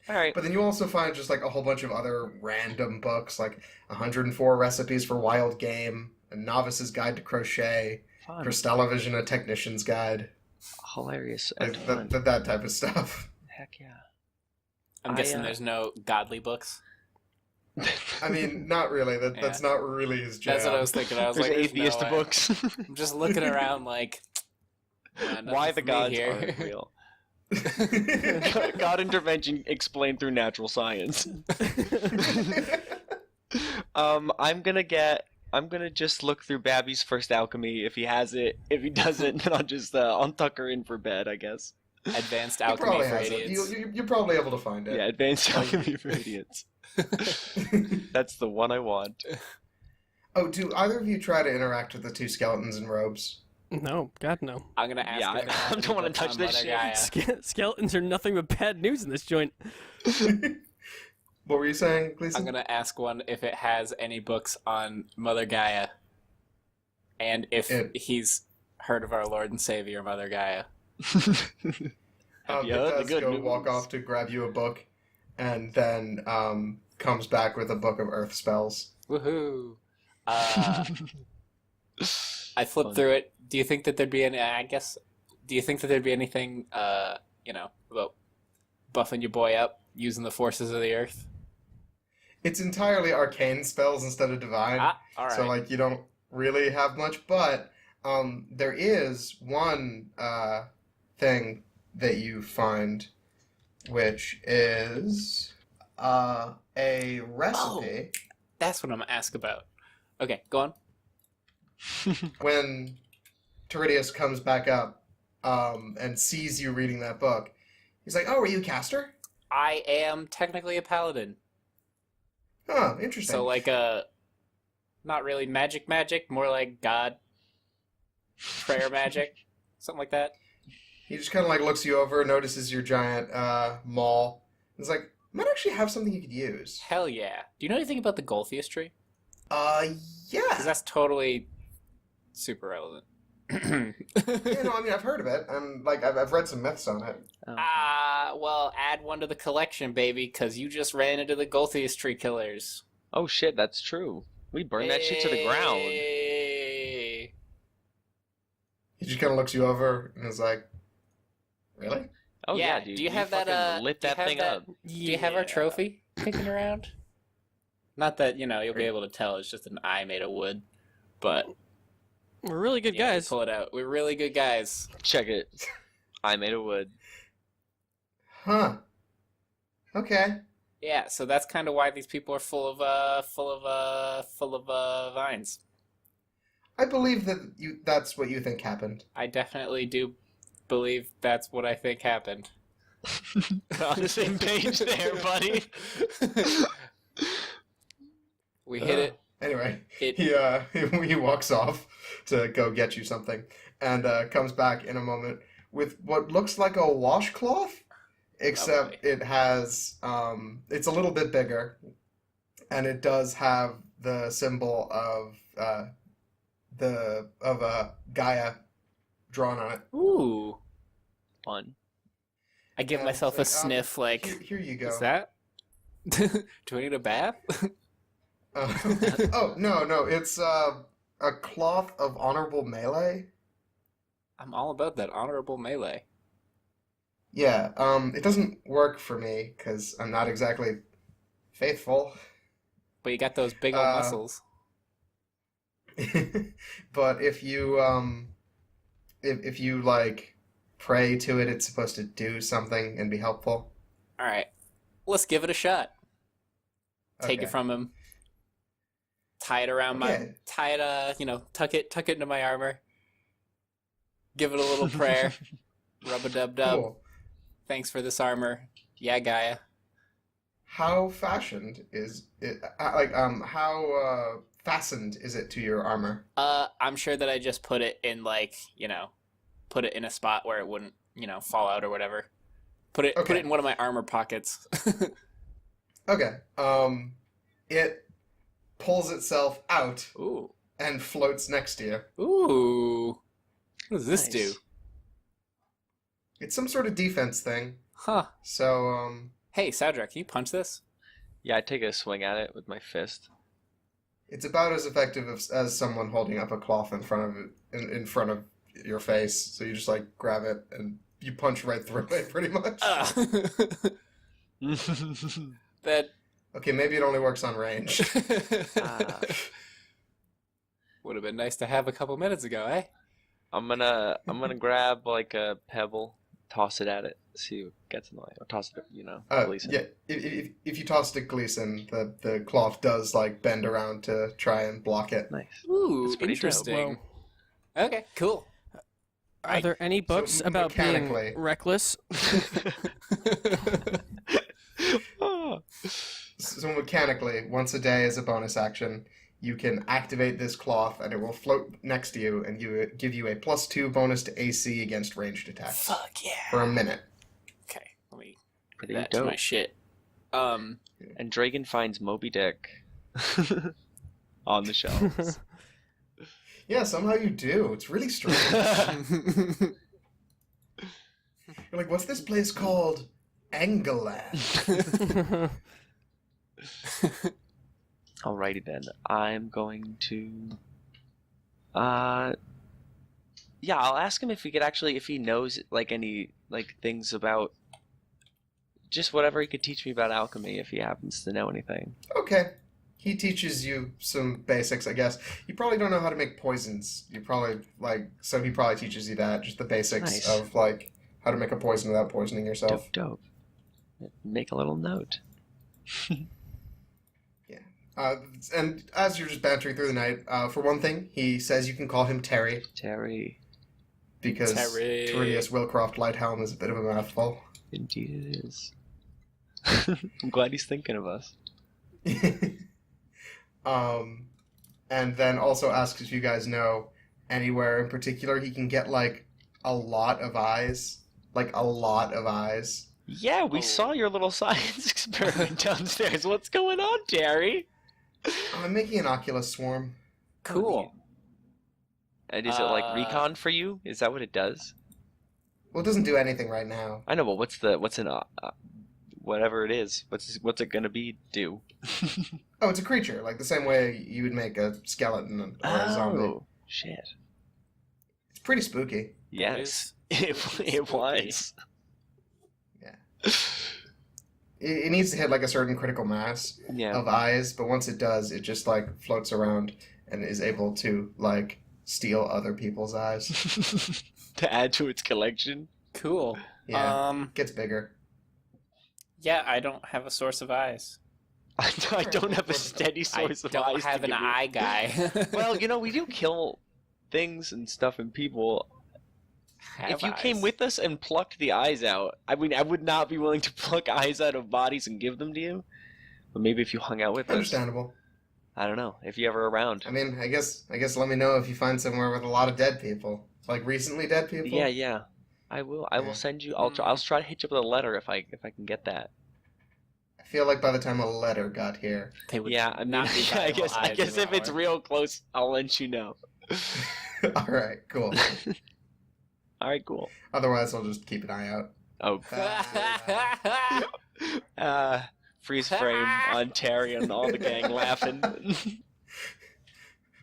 All right. But then you also find just like a whole bunch of other random books, like 104 recipes for wild game, a novice's guide to crochet, Fun. Crystallovision, a technician's guide, Hilarious and like fun. that type of stuff. Heck yeah. I'm I, guessing there's no godly books. I mean, not really. That's not really his jam. That's what I was thinking. I was There's like, atheist no way. books. I'm just looking around like. "Nah, Why nothing the for me gods here." aren't real. God intervention explained through natural science. I'm gonna just look through Babby's first alchemy if he has it. If he doesn't, then I'll just I'll tuck her in for bed, I guess. Advanced He alchemy probably for has it. idiots. You're probably able to find it. Yeah, advanced alchemy for idiots. That's the one I want. Oh, do either of you try to interact with the two skeletons in robes? No, God no. I'm gonna ask. Yeah, if they have I don't wanna any touch books this on shit. Mother Gaia. Skeletons are nothing but bad news in this joint. What were you saying, Gleason? I'm gonna ask one if it has any books on Mother Gaia, and if he's heard of our Lord and Savior Mother Gaia. Have you it heard the does good go walk news? off to grab you a book, and then comes back with a book of earth spells. Woohoo! I flipped Fun. through it. Do you think that there'd be any? I guess. Do you think that there'd be anything? About buffing your boy up using the forces of the earth. It's entirely arcane spells instead of divine. All right. So like you don't really have much, but there is one thing that you find, which is a recipe. That's what I'm gonna ask about. Okay, go on. When Teridius comes back up and sees you reading that book, he's like, "Oh, are you a caster?" I am technically a paladin. Huh, interesting. So like not really magic, more like god prayer magic, something like that. He just kind of like looks you over, notices your giant maul. He's like, "Might actually have something you could use." Hell yeah. Do you know anything about the Golthius tree? Yeah. Because that's totally super relevant. Yeah, no, I mean I've heard of it, and like I've read some myths on it. Well, add one to the collection, baby, because you just ran into the Golthius tree killers. Oh shit, that's true. We burned that shit to the ground. Hey. He just kind of looks you over and is like, "Really?" Oh Yeah, yeah, dude. do you we have that, fucking lit do you that have thing that- up. Do you have our trophy kicking around? Not that, you'll be able to tell it's just an eye made of wood, but We're really good yeah, guys. pull it out. We're really good guys. Check it. I made of wood. Huh. Okay. Yeah, so that's kind of why these people are full of vines. I believe that's what you think happened. I definitely do believe that's what I think happened. On the same page there, buddy. We hit it. Anyway, It- he walks off to go get you something, and comes back in a moment with what looks like a washcloth, except Lovely. it has it's a little bit bigger, and it does have the symbol of Gaia drawn on it. Ooh. Fun. I give Yeah, myself a it's like, sniff like, Here you go. is that? Do I need a bath? Oh no, it's a cloth of honorable melee. I'm all about that honorable melee. Yeah, it doesn't work for me because I'm not exactly faithful. But you got those big old muscles. But if you if you like pray to it, it's supposed to do something and be helpful. All right, let's give it a shot. Take Okay. it from him. Tie it around Okay. tuck it into my armor. Give it a little prayer. Rub a dub dub. Cool. Thanks for this armor. Yeah, Gaia. How fashioned is it? How fastened is it to your armor? I'm sure that I just put it in put it in a spot where it wouldn't, fall out or whatever. Put it Okay. in one of my armor pockets. Okay. It pulls itself out Ooh. and floats next to you. Ooh. What does this Nice. do? It's some sort of defense thing. Huh. So, Hey, Saudrak, can you punch this? Yeah, I take a swing at it with my fist. it's about as effective as someone holding up a cloth in front of it, in front of your face. So you just like grab it and you punch right through it, pretty much. That Okay, maybe it only works on range. would have been nice to have a couple minutes ago, eh? I'm gonna grab like a pebble, toss it at it, see what gets in the way. Or toss it, Gleason. Yeah, if you toss it at Gleason, the cloth does like bend around to try and block it. Nice. Ooh, That's pretty dope. interesting. Okay, cool. Are there any books about being mechanically- reckless? So mechanically, once a day as a bonus action, you can activate this cloth and it will float next to you and give you a +2 bonus to AC against ranged attacks Fuck yeah. for a minute. Okay, let me Pretty add that to dope. my shit. And Dragon finds Moby Dick on the shelves. Yeah, somehow you do. It's really strange. You're like, what's this place called? Engeland. Alrighty then. I'm going to yeah, I'll ask him if he knows like any like things about just whatever he could teach me about alchemy if he happens to know anything. Okay. He teaches you some basics, I guess. You probably don't know how to make poisons. You probably, so he probably teaches you that, just the basics Nice. of, how to make a poison without poisoning yourself. Dope. Make a little note. And as you're just bantering through the night, for one thing, he says you can call him Terry, Terry. because Terry. Teridius Willcroft Lighthelm is a bit of a mouthful. Indeed it is. I'm glad he's thinking of us. And then also asks if you guys know anywhere in particular he can get, a lot of eyes. Like, a lot of eyes. Yeah, we saw your little science experiment downstairs. What's going on, Terry? I'm making an Oculus swarm. Cool. And is it like recon for you? Is that what it does? Well, it doesn't do anything right now. I know, but what's in whatever it is? What's it gonna be do? Oh, it's a creature, like the same way you would make a skeleton or a zombie. Oh, shit. It's pretty spooky. Yes, it was. Yeah. It needs to hit a certain critical mass Yeah. of eyes, but once it does, it just floats around and is able to steal other people's eyes. To add to its collection. Cool. Yeah. Gets bigger. Yeah, I don't have a source of eyes. I don't have a steady source I of don't eyes. have to an give you. eye guy. Well, we do kill things and stuff and people. If you came with us and plucked the eyes out, I mean, I would not be willing to pluck eyes out of bodies and give them to you. But maybe if you hung out with us, Understandable. I don't know. If you ever around. I mean, I guess let me know if you find somewhere with a lot of dead people. Like recently dead people? Yeah. I will. I will send you. I'll try to hit you with a letter if I can get that. I feel like by the time a letter got here. They would Yeah, I mean, not be I valuable guess eyes if anymore. it's real close, I'll let you know. Alright, cool. All right, cool. Otherwise, I'll just keep an eye out. Oh, freeze frame on Terry and all the gang laughing.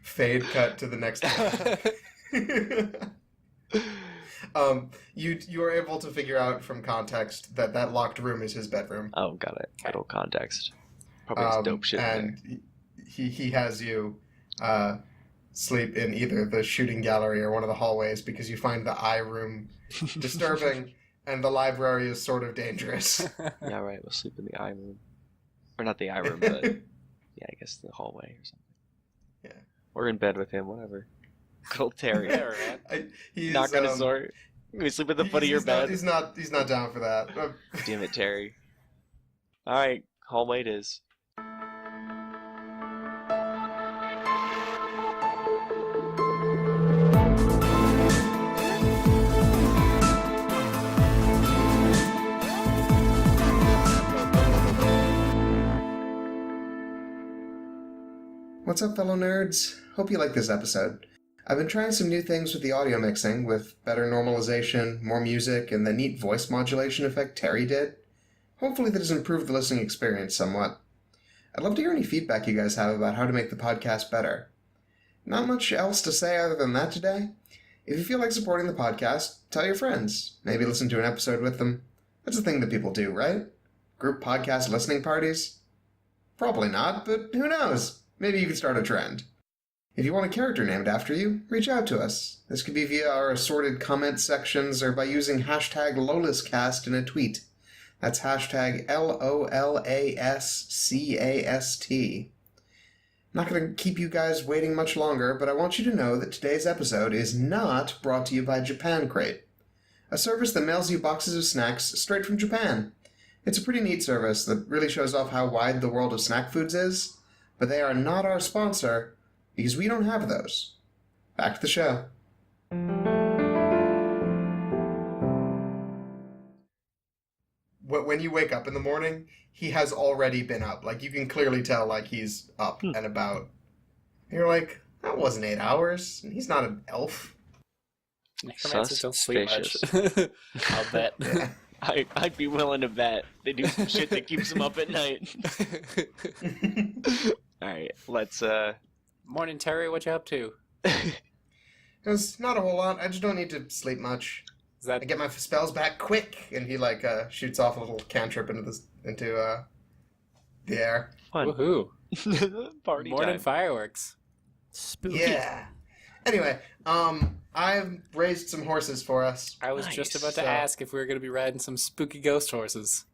Fade cut to the next you are able to figure out from context that locked room is his bedroom. Oh, got it. Good old context. Probably some dope shit in there. And he has you sleep in either the shooting gallery or one of the hallways because you find the eye room disturbing and the library is sort of dangerous. Yeah, right. We'll sleep in the eye room, or not the eye room, but yeah, I guess the hallway or something. Yeah. Or in bed with him, whatever. Good old Terry. Yeah, right. He's, Knock on his door. We sleep at the foot of your bed. He's not down for that. Damn it, Terry. All right, hallway it is. What's up, fellow nerds? Hope you like this episode. I've been trying some new things with the audio mixing, with better normalization, more music, and the neat voice modulation effect Terry did. Hopefully that has improved the listening experience somewhat. I'd love to hear any feedback you guys have about how to make the podcast better. Not much else to say other than that today. If you feel like supporting the podcast, tell your friends. Maybe listen to an episode with them. That's a thing that people do, right? Group podcast listening parties? Probably not, but who knows? Maybe you could start a trend. If you want a character named after you, reach out to us. This could be via our assorted comment sections or by using hashtag LoLaScast in a tweet. That's hashtag LOLASCAST. I'm not going to keep you guys waiting much longer, but I want you to know that today's episode is not brought to you by Japan Crate, a service that mails you boxes of snacks straight from Japan. It's a pretty neat service that really shows off how wide the world of snack foods is, but they are not our sponsor because we don't have those. Back to the show. When you wake up in the morning, he has already been up. Like, you can clearly tell, like, he's up and about. And you're like, that wasn't 8 hours. And he's not an elf. Necromancers don't sleep much. Suspicious. I'll bet. Yeah. I'd be willing to bet they do some shit that keeps them up at night. All right, let's. Morning, Terry. What you up to? It's not a whole lot. I just don't need to sleep much. Is I that get my spells back quick, and he like shoots off a little cantrip into the air. Fun. woohoo? Party More than time. fireworks. Spooky. Yeah. Anyway, I've raised some horses for us. I was just Nice. about to So- ask if we were going to be riding some spooky ghost horses.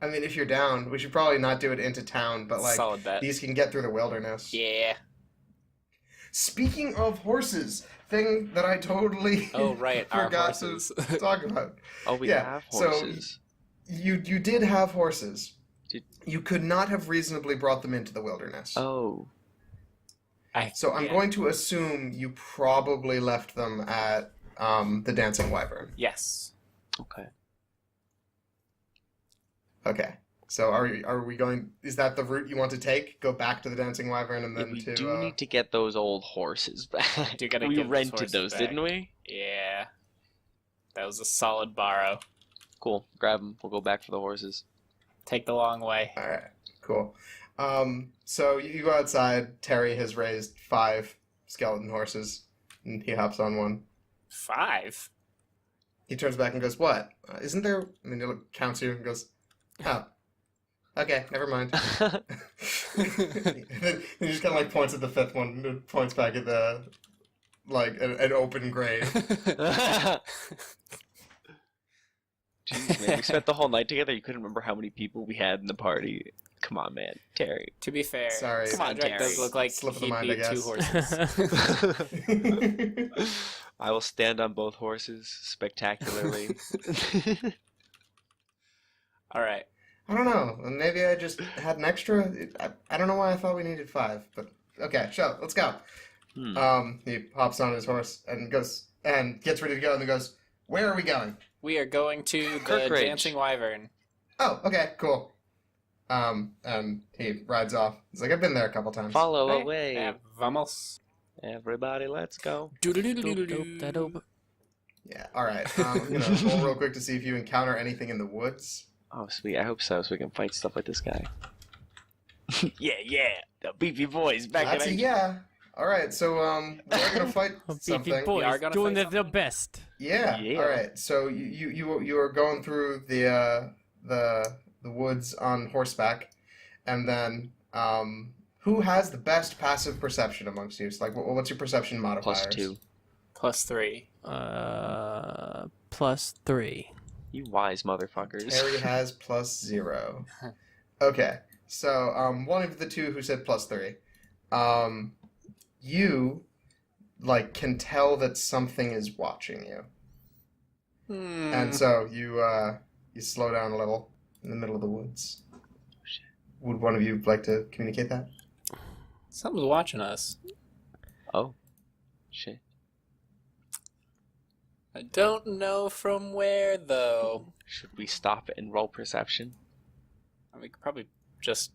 I mean, if you're down, we should probably not do it into town, but like Solid bet. these can get through the wilderness. Yeah. Speaking of horses, thing that I totally Oh, right. Our forgot horses. to talk about. Oh, we Yeah, have so- horses. You did have horses. Did- You could not have reasonably brought them into the wilderness. Oh. So I'm yeah. going to assume you probably left them at the Dancing Wyvern. Yes. Okay. Okay. So are we going? Is that the route you want to take? Go back to the Dancing Wyvern and Yeah, then we to. do need to get those old horses back. do gotta we get those rented horses those, back. didn't we? Yeah. That was a solid borrow. Cool. Grab them. We'll go back for the horses. Take the long way. All right. Cool. So you go outside. Terry has raised 5 skeleton horses, and he hops on one. 5? He turns back and goes, "What? Isn't there?" And then he counts you and goes, "Oh, okay, never mind." And then he just kind of like points at the 5th one, and points back at the like an open grave. Jeez, man, we spent the whole night together. You couldn't remember how many people we had in the party. Come on, man, Terry. To be fair, Sorry. Come on, Saudrak does Terry. look like Slip of the he'd mind, I be 2 guess. horses. I will stand on both horses spectacularly. All right. I don't know. Maybe I just had an extra. I don't know why I thought we needed 5, but okay, let's go. He hops on his horse and goes and gets ready to go, and then goes, "Where are we going?" We are going to the Kirkridge. Dancing Wyvern. Oh, okay, cool. And he rides off. He's like, "I've been there a couple times." Follow Right? away. Yeah, vamos. Everybody, let's go. Dope, that dope. Yeah. All right. I'm gonna roll real quick to see if you encounter anything in the woods. Oh, sweet. I hope so, so we can fight stuff like this guy. yeah. The beefy boys back That's a in yeah. All right. So we're gonna fight Beefy something. We boys are gonna doing fight the best. Yeah. Yeah. All right. So you are going through the woods on horseback, and then who has the best passive perception amongst you? So like, what's your perception modifiers? +2. +3. +3. You wise motherfuckers. Harry has +0. Okay. So one of the two who said +3, you like can tell that something is watching you. And so you slow down a little in the middle of the woods. Would one of you like to communicate that? Something's watching us. Oh. Shit. I don't know from where, though. Should we stop and roll perception? We could probably just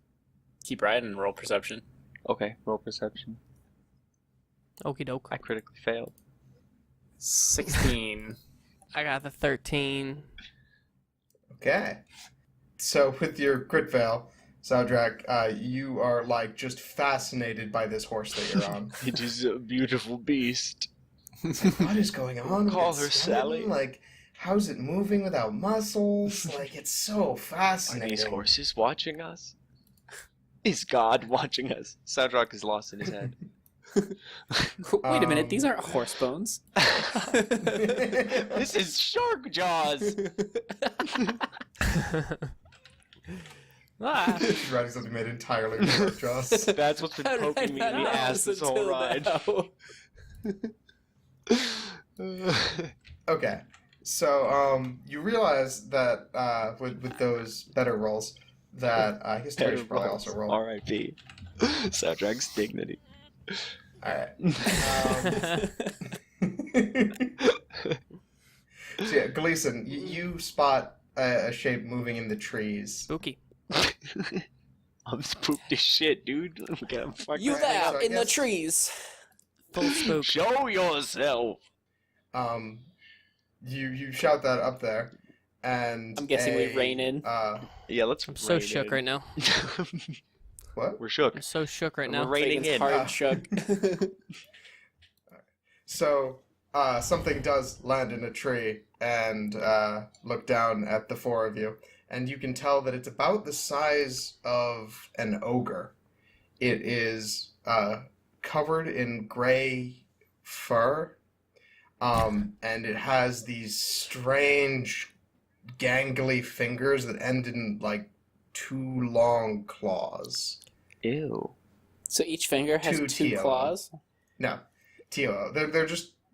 keep riding and roll perception. Okay, roll perception. Okie doke. I critically failed. 16. I got the 13. Okay. So with your crit fail, Saudrak, you are like just fascinated by this horse that you're on. It is a beautiful beast. It's like, what is going on? Call with her its skeleton? Sally. Like, how's it moving without muscles? Like, it's so Are fascinating. these horses watching us? Is God watching us? Saudrak is lost in his head. Wait a minute, these aren't horse bones. This is shark jaws. Ah, She's riding something made entirely of pork jaws. That's what's been How did I poking me in not the know ass this this whole until ride. now? Okay, so you realize that with those better rolls, that I guess Terry should probably also roll. R.I.P. Saudrak's dignity. All right. So yeah, Gleason, you spot a shape moving in the trees. spooky. I'm spooked as shit, dude. Look at him fucking. You Right, there so I in the guess- trees. Full spook. Show yourself. You shout that up there, and I'm guessing we rein in. Yeah, let's. I'm so rein shook in. right now. What? We're shook. I'm so shook right We're now. reining Reagan's in. hard shook. So something does land in a tree, and look down at the four of you, and you can tell that it's about the size of an ogre. It is covered in gray fur, and it has these strange, gangly fingers that end in like 2 long claws. Ew. So each finger has Two two TO. claws? No, TO.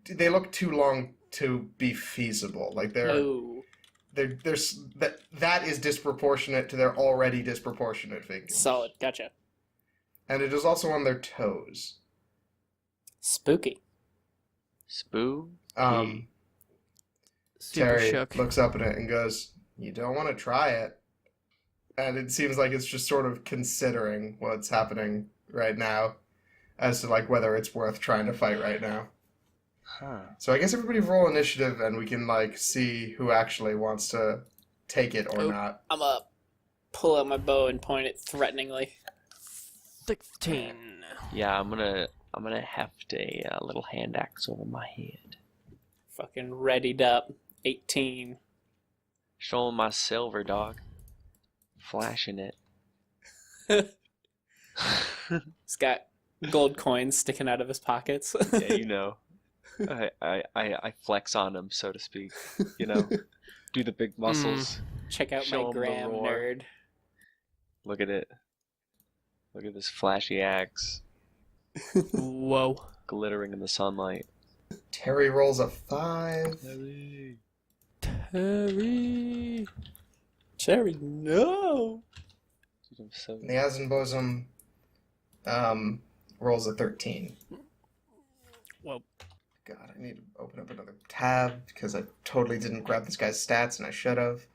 They look too long to be feasible. Like Oh. that is disproportionate to their already disproportionate fingers. Solid. Gotcha. And it is also on their toes. Spooky. Spoo? Super Terry shook. looks up at it and goes, "You don't want to try it." And it seems like it's just sort of considering what's happening right now as to like whether it's worth trying to fight right now. Huh. So I guess everybody roll initiative and we can like see who actually wants to take it or Oh. not. I'm gonna pull out my bow and point it threateningly. 16. Yeah, I'm gonna heft a little hand axe over my head. Fucking readied up. 18. Showing my silver, dog. Flashing it. He's got gold coins sticking out of his pockets. Yeah, you know. I flex on him, so to speak. You know, do the big muscles. Check out Show my 'em the gram, roar. nerd. Look at it. Look at this flashy axe Whoa. glittering in the sunlight. Terry rolls a 5. Terry. Cherry, no! Dude, I'm so... And the Azenbosom rolls a 13. Whoa. God, I need to open up another tab because I totally didn't grab this guy's stats and I should have.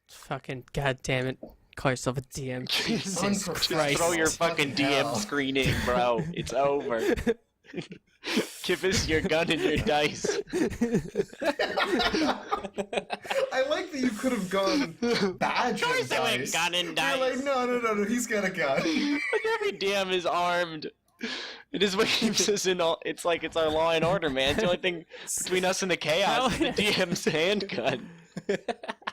Fucking goddamn it. Call yourself a DM. Jesus Unprofessional. Christ. Throw your Fucking fucking DM hell. screen in, bro. It's over. Give us your gun and your dice. I like that you could have gone badge and dice. gun and You're like, no, he's got a gun. Like every DM is armed. It is what keeps us in all. It's like it's our law and order, man. It's the only thing between us and the chaos is the DM's handgun.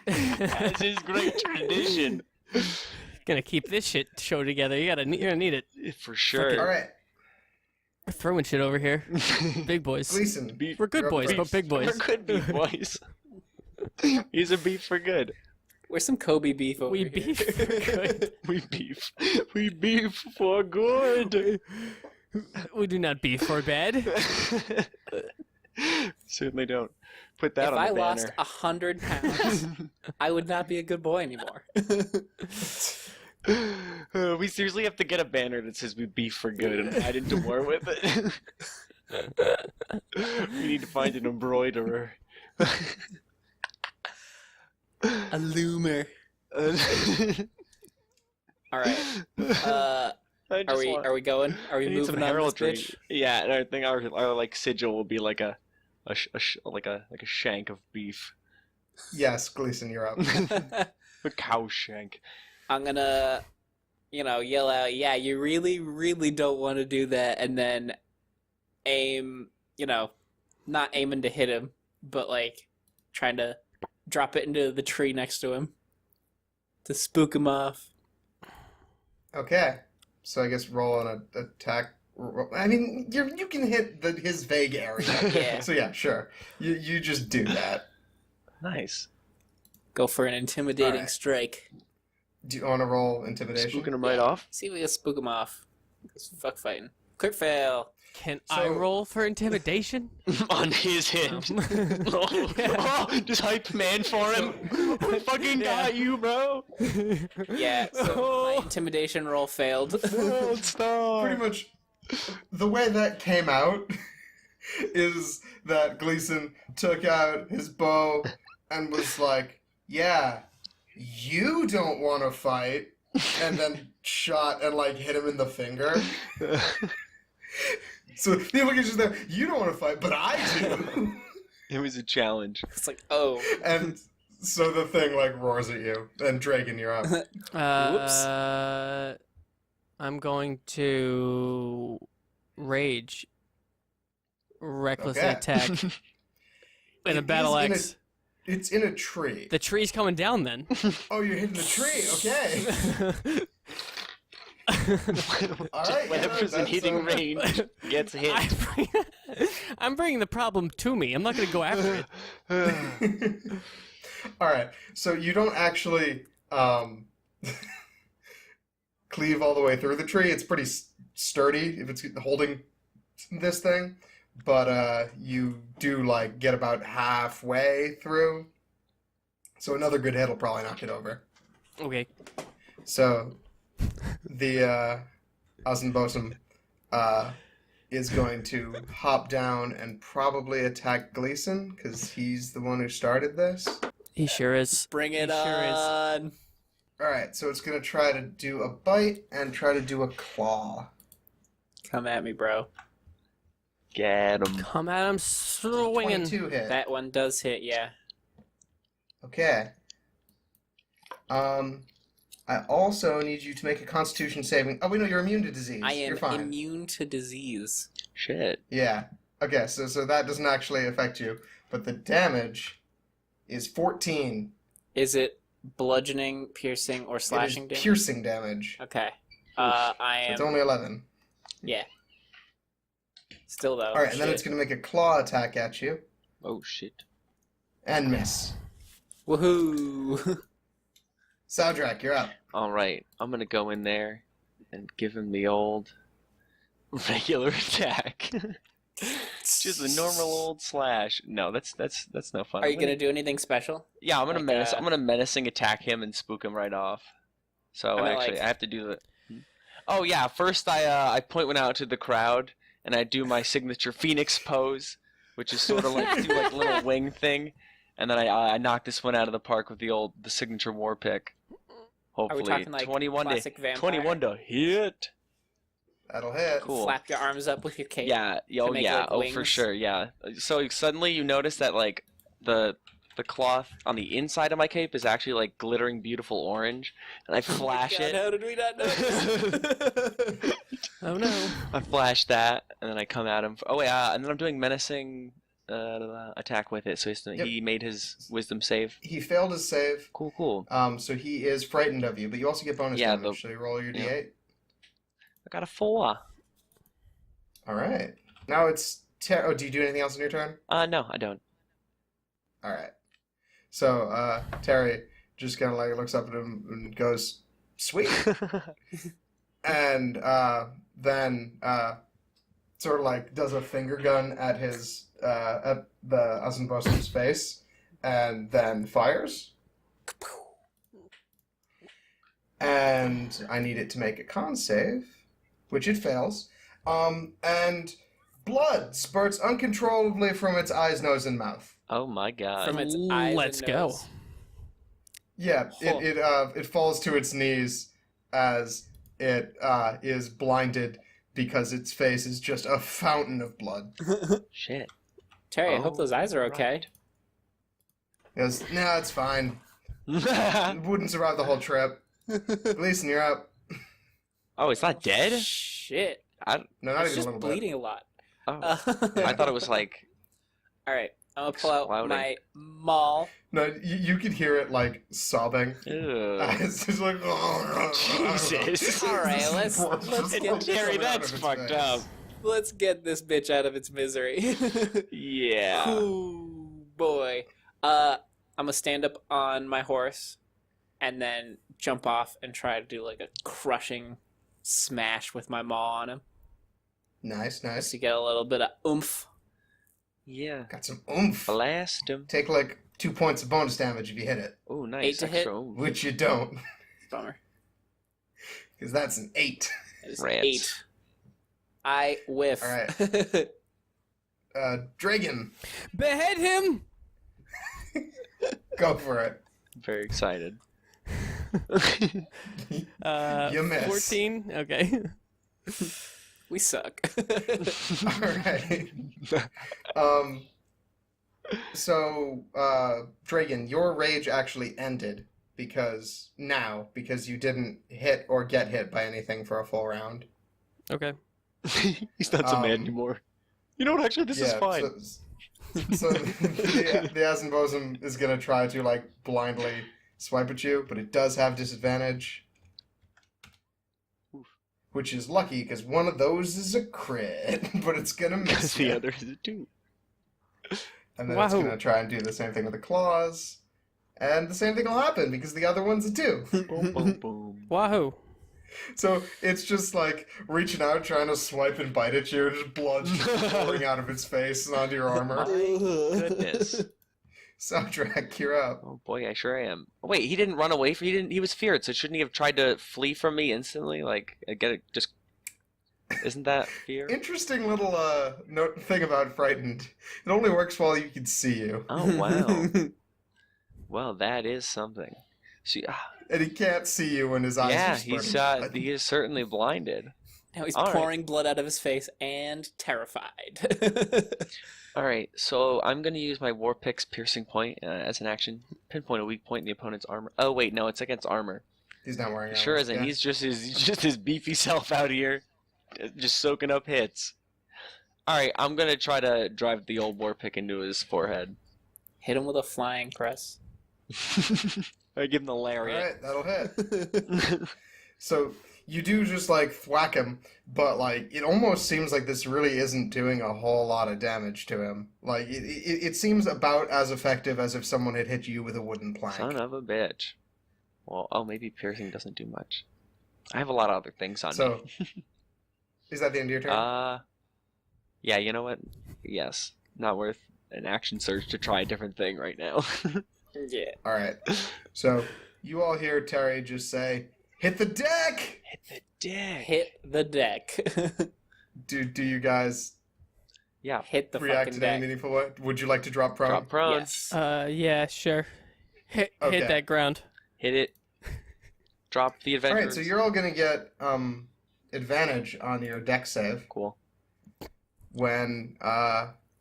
As is great tradition. Gonna keep this shit show together. You're gonna need it. For sure. All right, We're throwing shit over here. Big boys. Gleason. Beef. We're good You're up boys, but first. big boys. We're good beef boys. He's a beef for good. Where's some Kobe beef over We here? beef for good. We beef. We beef for good. We do not beef for bad. Certainly don't. Put that If on I the banner. lost 100 pounds, I would not be a good boy anymore. We seriously have to get a banner that says we beef for good and add into war with it. We need to find an embroiderer. A loomer. All right. I just Are we going? Are we I need some moving on this heraldry. bitch? Yeah, and I think our like sigil will be like a shank of beef, Yes, Gleason, you're up. a cow shank. I'm gonna, yell out, yeah, you really, really don't want to do that, and then aim, not aiming to hit him, but like trying to drop it into the tree next to him to spook him off. Okay, so I guess roll on an attack. I mean, you can hit his vague area. Yeah. So yeah, sure. You just do that. Nice. Go for an intimidating Alright. strike. Do you want to roll intimidation? Spooking him right off. See if we can spook him off. It's fuck fighting. Crit fail. Can So- I roll for intimidation? On his hint. Oh, just hype man for him. I fucking got you, bro. Yeah, so my intimidation roll failed. World star. Pretty much, the way that came out is that Gleason took out his bow and was like, "Yeah, you don't want to fight," and then shot and like hit him in the finger. So the implication there, you don't want to fight, but I do. It was a challenge. It's like, oh. And so the thing like roars at you, and Dragon, you're up. I'm going to rage. Recklessly Okay. attack. And a It battle is in axe. It's in a tree. The tree's coming down then. Oh, you're hitting the tree. Okay. All right. Whatever's in hitting range gets hit. I'm bringing the problem to me. I'm not going to go after it. All right. So you don't actually cleave all the way through the tree. It's pretty sturdy if it's holding this thing, but you do like get about halfway through. So another good hit will probably knock it over. Okay. So the Außenbossum is going to hop down and probably attack Gleason because he's the one who started this. He sure is. Bring it He sure is. on. All right, so it's going to try to do a bite and try to do a claw. Come at me, bro. Get him. Come at him swinging. 22 hit. That one does hit, yeah. Okay. I also need you to make a Constitution saving. Oh, wait, no, you're immune to disease. I You're am fine. immune to disease. Shit. Yeah. Okay, so that doesn't actually affect you, but the damage is 14. Is it bludgeoning, piercing, or It slashing is damage? piercing damage. Okay. I It's am. only 11. Yeah. Still though. All right, and then shit. it's going to make a claw attack at you Oh shit. and miss. Woohoo! Saudrak, you're up. All right, I'm gonna go in there and give him the old regular attack. Just a normal old slash. No, that's no fun. Are you gonna do anything special? Yeah, I'm gonna like, menace. I'm gonna menacing attack him and spook him right off. So I mean, actually, like- I have to do the. Oh yeah, first I point one out to the crowd and I do my signature phoenix pose, which is sort of like do like a little wing thing, and then I knock this one out of the park with the signature war pick. Hopefully, talking, like, 21 classic to vampire? 21 to hit. That'll hit. Cool. Flap your arms up with your cape. Yeah. Oh make, yeah. like, Oh for wings. sure. Yeah. So suddenly you notice that like the cloth on the inside of my cape is actually like glittering beautiful orange, and I flash God, it. how did we not notice? Oh no. I flash that, and then I come at him. Oh yeah, and then I'm doing menacing attack with it. So he made his wisdom save. He failed his save, Cool. so he is frightened of you, but you also get bonus Yeah, damage, so you roll your yeah. d8. I got a 4. All right. Now it's... Oh, do you do anything else in your turn? No, I don't. All right. So, Terry just kind of like looks up at him and goes, "Sweet." And then sort of like does a finger gun at his at the Außenbossum's face, and then fires. And I need it to make a con save, which it fails. And blood spurts uncontrollably from its eyes, nose, and mouth. Oh my god. From its eyes. Let's and go. nose. Yeah, Huh. it falls to its knees as it is blinded because its face is just a fountain of blood. Shit. Terry, I Oh, hope those eyes are okay. It goes, "No, it's fine. It wouldn't survive the whole trip." Gleason, you're up. Oh, it's not dead? Shit. No, not It's even a just little bleeding a lot. Oh. Yeah. I thought it was like All right, I'm gonna pull out Exploding. my maul. bit. No, you could hear it like sobbing. ew. It's just like Jesus. All right, let's get Terry, that's fucked up. Let's get this bitch out of its misery. Yeah. Ooh, boy. I'm gonna stand up on my horse, and then jump off and try to do like a crushing smash with my maw on him, Nice, just nice. to get a little bit of oomph. Yeah. Got some oomph. Blast him. Take like 2 points of bonus damage if you hit it, Oh, 8 nice. to hit. Extra oomph. which you don't, Bummer. because that's an 8. That is Rats. 8. I whiff. All right. Dragon, Behead him! go for it. Very excited. You miss. 14? Okay. We suck. All right. So, Dragon, your rage actually ended because you didn't hit or get hit by anything for a full round. Okay. He's not so mad Um, anymore. You know what? Actually, this is Yeah, fine. So the Asenbosum is gonna try to like blindly swipe at you, but it does have disadvantage. Which is lucky because one of those is a crit, but it's gonna Because miss the you. other is a 2. And then it's Wahoo. gonna try and do the same thing with the claws. And the same thing will happen because the other one's a 2. Boom, boom, boom. Wahoo! So it's just like reaching out, trying to swipe and bite at you, and just blood just pouring out of its face and onto your armor. Goodness. Saudrak, you're up. Oh boy, I sure am. Oh, wait, he didn't run away from he was feared, so shouldn't he have tried to flee from me instantly? Like get it just isn't that fear? Interesting little note thing about frightened. It only works while you can see you. Oh wow. Well, that is something. See, And he can't see you when his eyes yeah, are spread. he is certainly blinded. Now he's All right. pouring blood out of his face and terrified. All right, so I'm gonna use my War Pick's piercing point as an action. Pinpoint a weak point in the opponent's armor. Oh wait, no, it's against armor. He's not wearing Sure armor. isn't. Yeah. He's just his beefy self out here, just soaking up hits. All right, I'm gonna try to drive the old War Pick into his forehead. Hit him with a flying press. I give him the All lariat. right, that'll hit. So you do just like thwack him, but like it almost seems like this really isn't doing a whole lot of damage to him. Like it seems about as effective as if someone had hit you with a wooden plank. Son of a bitch. Well, oh, maybe piercing doesn't do much. I have a lot of other things on So me. is that the end of your turn? Yeah, you know what? Yes, not worth an action surge to try a different thing right now. Yeah. All right. So you all hear Terry just say, "Hit the deck." Hit the dick. Hit the deck. Do you guys Yeah, Hit the react fucking in any deck. meaningful way? Would you like to drop prone? drop prone. Yes. Yeah, sure. Hit Okay. that ground. Hit it. Drop the All adventure. right. So you're all gonna get advantage on your deck save Cool. when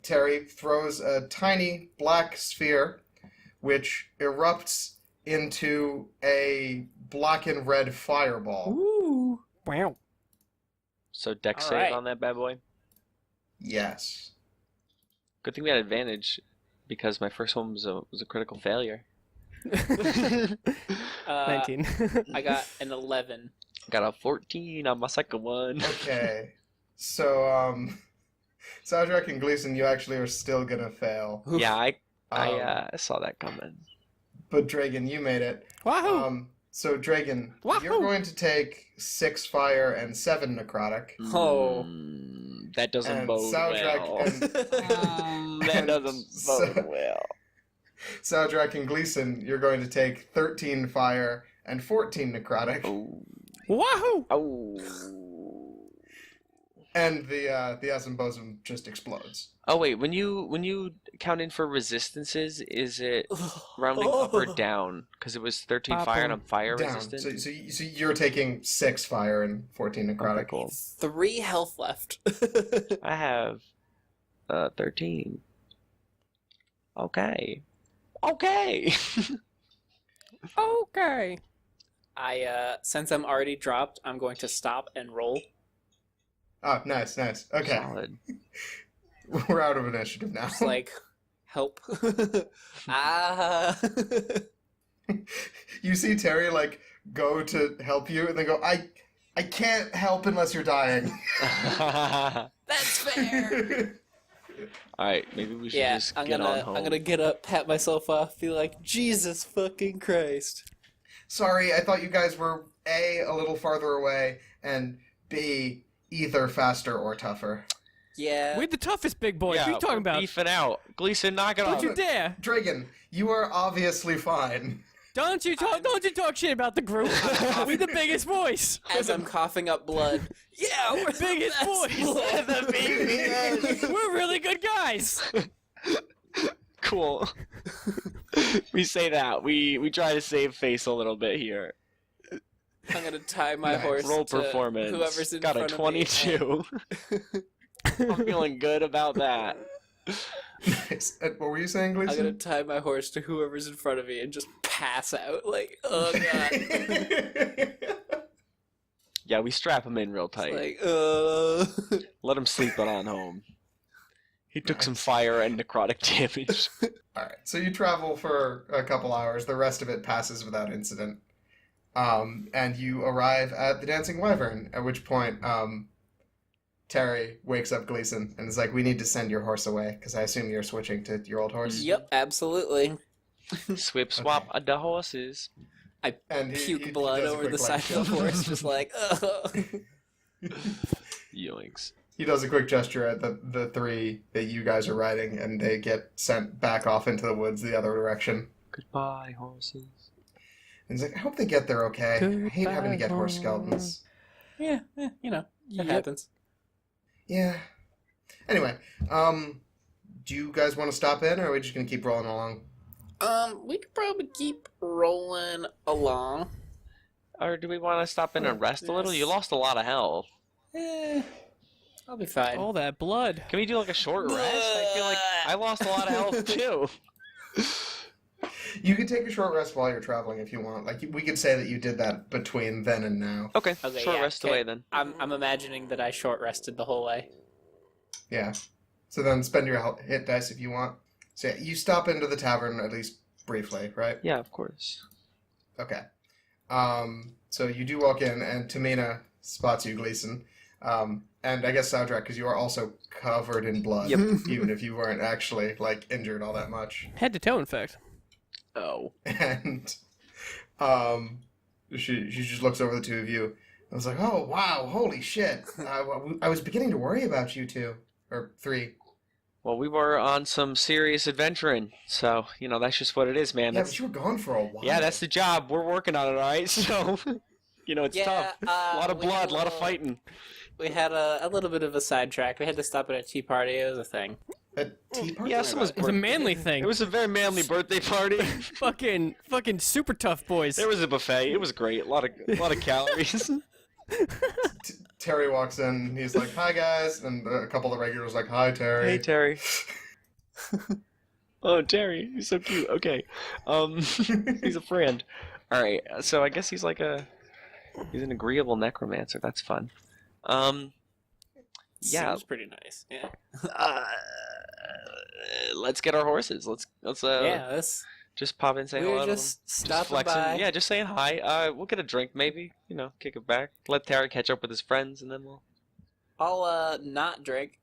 Terry throws a tiny black sphere, which erupts into a black and red fireball. Ooh. Wow. So deck All save right. on that bad boy. Yes. Good thing we had advantage because my first one was a critical failure. 19. I got an 11. Got a 14 on my second one. Okay. So Saudrak and Gleason, you actually are still gonna fail. Yeah, I Um, saw that coming. But Dragon, you made it. Wahoo! So Dragon, Wahoo! you're going to take 6 fire and 7 necrotic. Oh. That doesn't And bode Saudrak well. and That and doesn't bode well. Saudrak and Gleason, you're going to take 13 fire and 14 necrotic. Oh. Wahoo! Oh. And the Asenbosum just explodes. Oh wait, when you count in for resistances, is it rounding up or down? Because it was 13 fire and I'm fire Down. resistant. So you're taking 6 fire and 14 necrotic. Okay, cool. 3 health left. I have 13. Okay. Okay. Okay. Since I'm already dropped, I'm going to stop and roll. Oh, nice. Okay. Solid. We're out of initiative now. Just like, help. Ah. You see Terry like go to help you and then go, I can't help unless you're dying. That's fair. All right, maybe we should Yeah, just I'm get on gonna home. I'm gonna get up, pat myself off, be like, Jesus fucking Christ. Sorry, I thought you guys were A, a little farther away, and B, either faster or tougher. Yeah. We're the toughest big boys. Yeah, what are you talking we're about? beefing out. Gleason, knock it Don't off. you dare! Dragon, you are obviously fine. Don't you talk shit about the group. We're the biggest boys. As I'm coughing up blood. Yeah, we're the Biggest best boys. blood. The biggest. We're really good guys. Cool. We say that. We try to save face a little bit here. I'm gonna tie my Nice. horse Roll to performance. whoever's in Got a front of me. 22. I'm feeling good about that. Nice. And what were you saying, I'm gonna Gleason? tie my horse to whoever's in front of me and just pass out. Like, oh god. Yeah, we strap him in real tight. Like, Let him sleep it on home. He took some fire and necrotic damage. All right, so you travel for a couple hours. The rest of it passes without incident. And you arrive at the Dancing Wyvern, at which point Terry wakes up Gleason and is like, we need to send your horse away, because I assume you're switching to your old horse. Yep, absolutely. Swip swap the horses. And Puke blood does a over quick the side leg of the horse, just like, ugh. Yoinks. He does a quick gesture at the three that you guys are riding, and they get sent back off into the woods the other direction. Goodbye, horses. And he's like, I hope they get there okay. I hate having to get horse skeletons. Yeah, you know, it happens. Yeah. Anyway, do you guys want to stop in, or are we just going to keep rolling along? We could probably keep rolling along. Or do we want to stop in and rest a little? You lost a lot of health. I'll be fine. All that blood. Can we do like a short rest? I feel like I lost a lot of health too. You could take a short rest while you're traveling if you want. Like, we could say that you did that between then and now. Okay, Okay, short yeah, rest okay. away then. I'm imagining that I short rested the whole way. Yeah. So then spend your hit dice if you want. So yeah, you stop into the tavern at least briefly, right? Yeah, of course. Okay. So you do walk in, and Tamina spots you, Gleason. And I guess Saudrak, because you are also covered in blood, Yep. even if you weren't actually, like, injured all that much. Head to toe, in fact. Oh. And she just looks over the two of you. I was like, oh, wow, holy shit. I was beginning to worry about you two. Or three. Well, we were on some serious adventuring, so, you know, that's just what it is, man. Yeah, That's, but you were gone for a while. yeah, that's the job. We're working on it, alright? So, you know, it's tough. A lot of blood, a lot of fighting. We had a little bit of a sidetrack. We had to stop at a tea party. It was a thing. A tea party? Yeah, someone's It's a manly thing. It was a very manly birthday party. fucking super tough boys. There was a buffet. It was great. A lot of calories. Terry walks in. He's like, hi, guys. And a couple of the regulars like, hi, Terry. Hey, Terry. Oh, Terry, he's so cute. Okay, he's a friend. All right, so I guess he's an agreeable necromancer. That's fun. Yeah, Seems pretty nice. Yeah. let's get our horses. Let's Let's. just pop in and say We hello. were to just them. stopping flexing. by. Yeah, just saying hi. We'll get a drink maybe. You know, kick it back. Let Terry catch up with his friends, and then we'll. I'll not drink.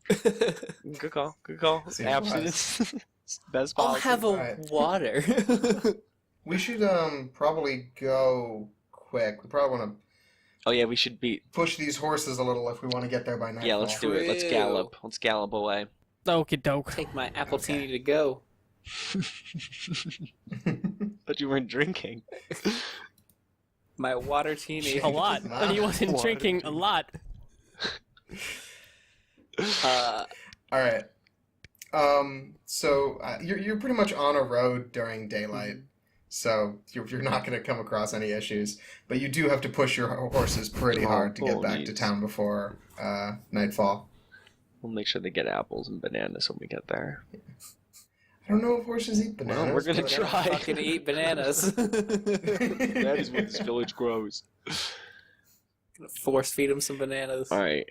Good call. Good call. Seems Abstinence. Best I'll policy. have a Alright. water. We should probably go quick. We probably want to Oh yeah, we should be. push these horses a little if we want to get there by nightfall. Yeah, let's do it. Let's True. gallop. Let's gallop away. Okie doke. Take my appletini to go. But you weren't drinking. My water teeny. A lot. Nah. And he wasn't Water. drinking a lot. All right. So you're pretty much on a road during daylight, so you're not going to come across any issues. But you do have to push your horses pretty hard to get back to needs. town before nightfall. We'll make sure they get apples and bananas when we get there. I don't know if horses eat bananas. Well, we're gonna but- try. Fucking eat bananas. That is what this village grows. Gonna force feed him some bananas. All right,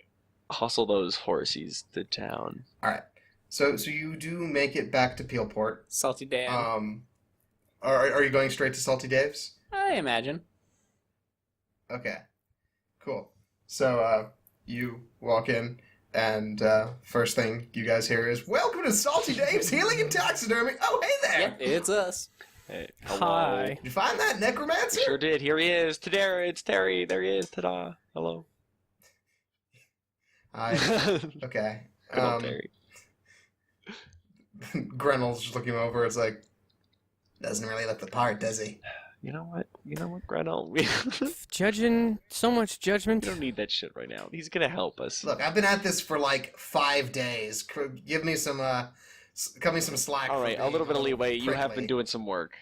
hustle those horsies to town. All right. So you do make it back to Peelport. Salty Dan. Are you going straight to Salty Dave's? I imagine. Okay. Cool. So you walk in, and first thing you guys hear is, "Welcome to Salty Dave's Healing and Taxidermy." Oh, hey there! Yep, it's us. Hey, Hi. Did you find that necromancer? Sure did. Here he is. Tadara, it's Terry. There he is. Ta-da. Hello. Hi. Good Okay. old Terry. Grenel's just looking over. It's like, doesn't really look the part, does he? You know what? Grenell? We Judging, so much judgment. don't need that shit right now. He's gonna help us. Look, I've been at this for like 5 days. Give me some, cut me some slack. All for right, a being little bit of leeway. You have prickly. been doing some work.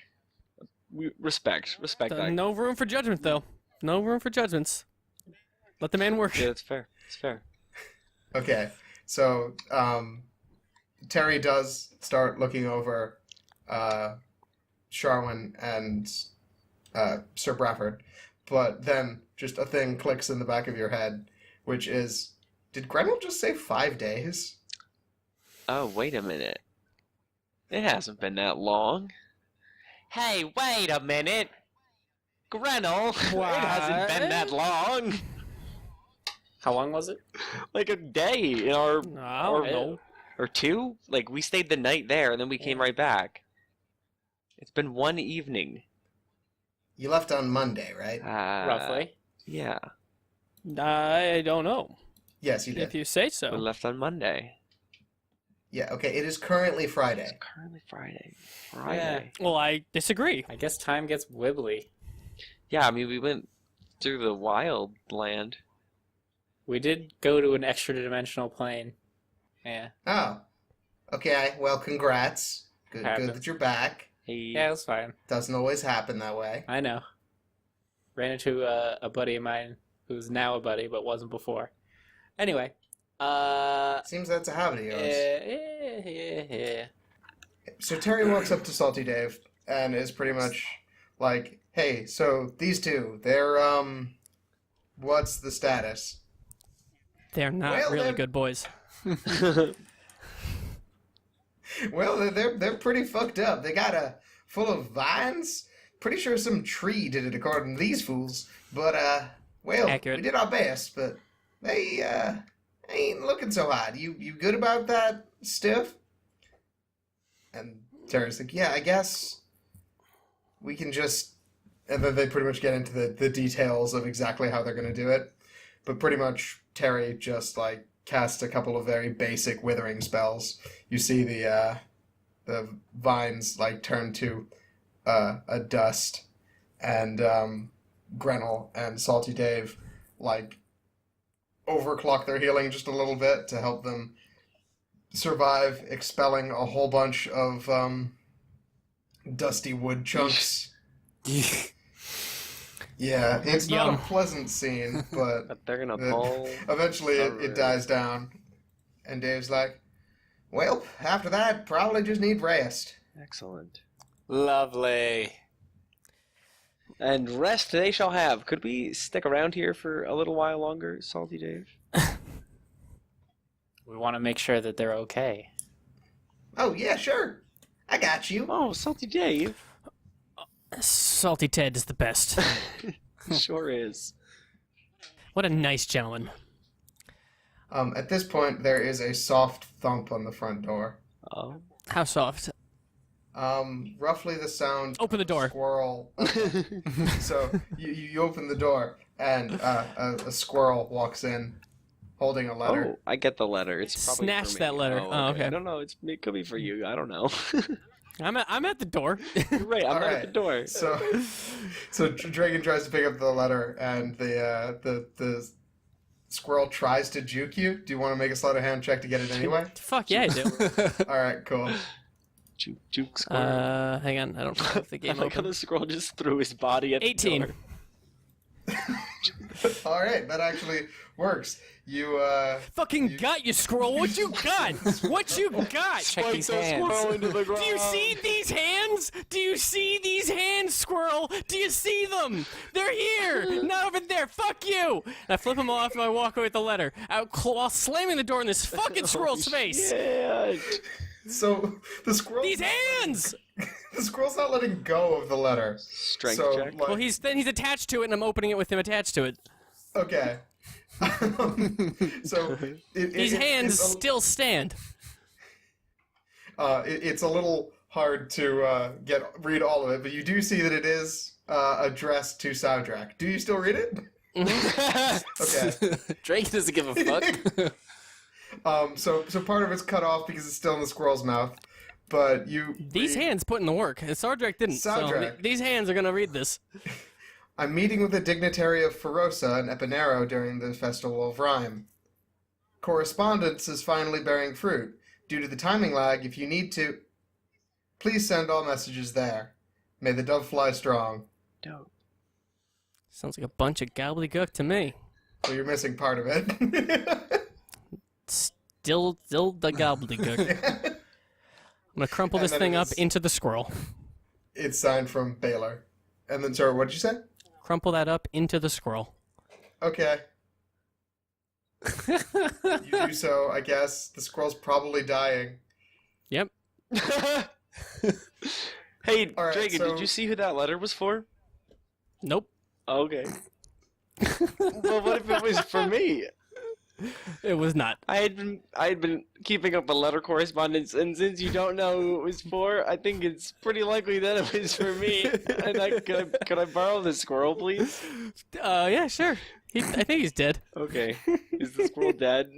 We respect that. No room for judgment, though. No room for judgments. Let the man work. Yeah, that's fair. It's fair. Okay, so Terry does start looking over Sharwin and Sir Bradford, but then just a thing clicks in the back of your head, which is, did Grenell just say 5 days? Oh, wait a minute. It hasn't been that long. Hey, wait a minute! Grenell! It hasn't been that long! How long was it? Like a day, or I don't know. or two? Like, we stayed the night there, and then we came right back. It's been one evening. You left on Monday, right? Roughly. Yeah, I don't know. Yes, you If did. you say we so. left on Monday. Yeah, okay, it is currently Friday. It's currently Friday. Friday. Well, I disagree. I guess time gets wibbly. Yeah, I mean, we went through the wild land. We did go to an extra-dimensional plane. Yeah. Oh. Okay, well, congrats. Good Happened. that you're back. Hey, Yeah, it was fine. Doesn't always happen that way. I know. Ran into a buddy of mine who's now a buddy but wasn't before. Anyway. Seems that's a habit of yours. Yeah. So Terry walks up to Salty Dave and is pretty much like, hey, so these two, they're, what's the status? They're not Well, really they're- good boys. Well, they're pretty fucked up. They got a full of vines. Pretty sure some tree did it according to these fools. But, well, Accurate. we did our best, but they, ain't looking so hot. You good about that, Stiff? And Terry's like, yeah, I guess we can just... And then they pretty much get into the details of exactly how they're going to do it. But pretty much Terry just, like, casts a couple of very basic withering spells. You see the vines, like, turn to a dust. And Grenell and Salty Dave, like, overclock their healing just a little bit to help them survive, expelling a whole bunch of dusty wood chunks. Yeah, it's not Yum. a pleasant scene, but But they're gonna the- pull. eventually it Alright. dies down. And Dave's like, well, after that, probably just need rest. Excellent. Lovely. And rest they shall have. Could we stick around here for a little while longer, Salty Dave? We want to make sure that they're okay. Oh, yeah, sure. I got you. Oh, Salty Dave. Salty Ted is the best. Sure is. What a nice gentleman. At this point, there is a soft thump on the front door. Oh. How soft? Roughly the sound Open the of a door. squirrel. So you open the door, and a squirrel walks in, holding a letter. Oh, I get the letter. It's probably Snatch for me. that letter. Oh, okay. I don't know. It could be for you. I don't know. I'm at the door. You're right. I'm not at the Alright. door. So Dragon tries to pick up the letter, and the squirrel tries to juke you. Do you want to make a sleight of hand check to get it anyway? Fuck yeah, I do. All right, cool. Juke squirrel. Hang on, I don't have the I game like how open. the squirrel just threw his body at 18. the door. All right, that actually works. You Fucking got you, squirrel. What you got? What you got? Check these hands. into the ground. Do you see these hands? Do you see these hands, squirrel? Do you see them? They're here, not over there. Fuck you! And I flip them off and I walk away with the letter, while slamming the door in this fucking squirrel's face. Yeah. so the squirrel These hands! the squirrel's not letting go of the letter. Strength So, check. like, Well, he's attached to it, and I'm opening it with him attached to it. okay. So These hands still stand. It's a little hard to read all of it, but you do see that it is addressed to Saudrak. Do you still read it? Okay. Drake doesn't give a fuck. So part of it's cut off because it's still in the squirrel's mouth, but These hands put in the work. And Saudrak didn't. So Saudrak. these hands are gonna read this. I'm meeting with a dignitary of Ferosa and Epinero during the Festival of Rhyme. Correspondence is finally bearing fruit. Due to the timing lag, if you need to, please send all messages there. May the dove fly strong. Dope. Sounds like a bunch of gobbledygook to me. So you're missing part of it. Still the gobbledygook. I'm gonna crumple And this then thing it up is- into the scroll. It's signed from Baylor. And then, sorry, what did you say? Crumple that up into the scroll. Okay. You do so, I guess. The squirrel's probably dying. Yep. Hey, All right, Dragon, so- did you see who that letter was for? Nope. Okay. Well, what if it was for me? It was not. I had been keeping up a letter correspondence, and since you don't know who it was for, I think it's pretty likely that it was for me. And could I borrow the squirrel, please? Yeah, sure. I think he's dead. Okay. Is the squirrel dead?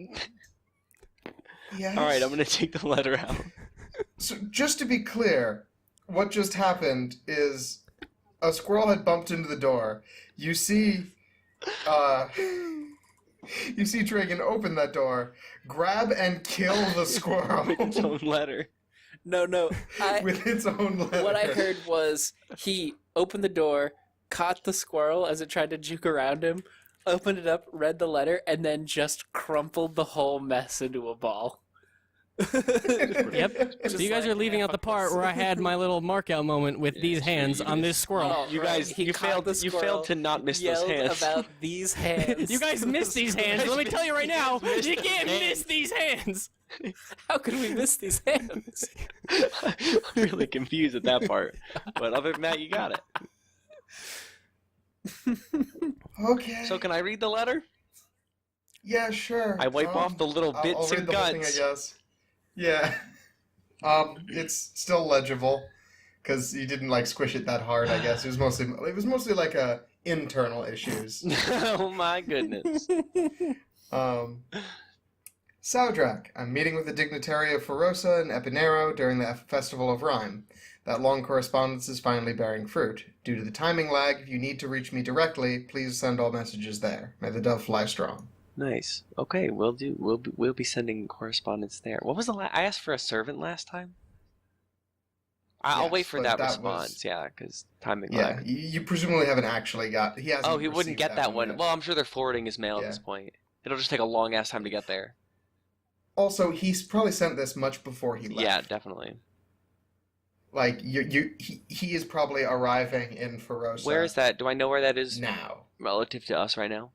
Yes. All right, I'm gonna take the letter out. So, just to be clear, what just happened is a squirrel had bumped into the door. You see Dragon open that door, grab and kill the squirrel With its own letter. No, with its own letter. what I heard was he opened the door, caught the squirrel as it tried to juke around him, opened it up, read the letter, and then just crumpled the whole mess into a ball. Yep. So Just you guys like, are leaving yeah, out the fuck part this. where I had my little markout moment with these hands on this squirrel. Oh, You right. guys, He you caught failed. the You failed squirrel, to not miss those yelled hands. about these hands. You guys missed these hands. Let me tell you right now, you can't miss these hands. How could we miss these hands? I'm really confused at that part, but other than that, you got it. Okay. So can I read the letter? Yeah, sure. I wipe off the little I'll bits read and the whole thing, I guts. guess. Yeah. It's still legible because you didn't like squish it that hard. I guess it was mostly like internal issues. Oh my goodness. Saudrak, I'm meeting with the dignitary of Ferosa and Epinero during the Festival of Rhyme. That long correspondence is finally bearing fruit. Due to the timing lag, if you need to reach me directly, please send all messages there. May the dove fly strong. Nice. Okay, we'll do. We'll be sending correspondence there. What was the I asked for a servant last time. I'll Yes, wait for but that that response. was- Yeah, because timing Yeah, lag. you presumably haven't actually got. He hasn't. Oh, he wouldn't received get that one. yet. Well, I'm sure they're forwarding his mail at Yeah. this point. It'll just take a long ass time to get there. Also, he's probably sent this much before he left. Yeah, definitely. Like he is probably arriving in Ferosa. Where is that? Do I know where that is now? relative to us right now?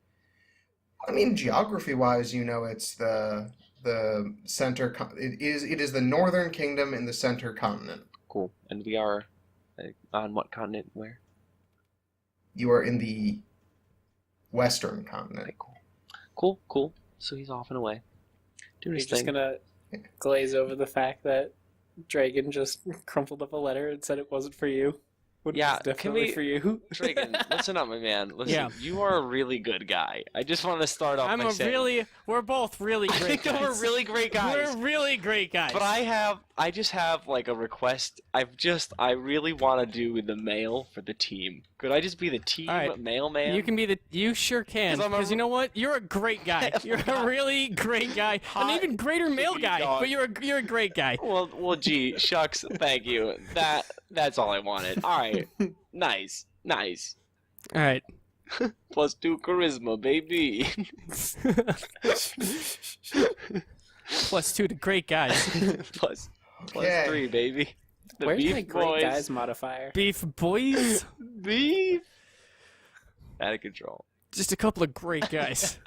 I mean, geography-wise, it's the center. It is the northern kingdom in the center continent. Cool. And we are on what continent? Where? You are in the western continent. Okay, cool. Cool, cool. So he's off and away. Doing You're his just thing. gonna glaze over the fact that Dragon just crumpled up a letter and said it wasn't for you. When it Yeah, was can definitely we- for you. Dragon, listen up, my man. Listen, Yeah. you are a really good guy. I just want to start off by saying... We're both really I great think that guys. we're really great guys. We're really great guys. But I just have like a request. I really want to do the mail for the team. Could I just be the team All right. mailman? You sure can. 'Cause I'm a- Because you know what? You're a great guy. You're a really great guy. An even greater male guy. dog. But you're a great guy. Well, gee, shucks, thank you. That's all I wanted. All right, nice. All right. +2 charisma, baby. +2 to great guys. plus Okay. 3, baby. The Where's beef my great boys. guys modifier? Beef boys. Beef. Out of control. Just a couple of great guys.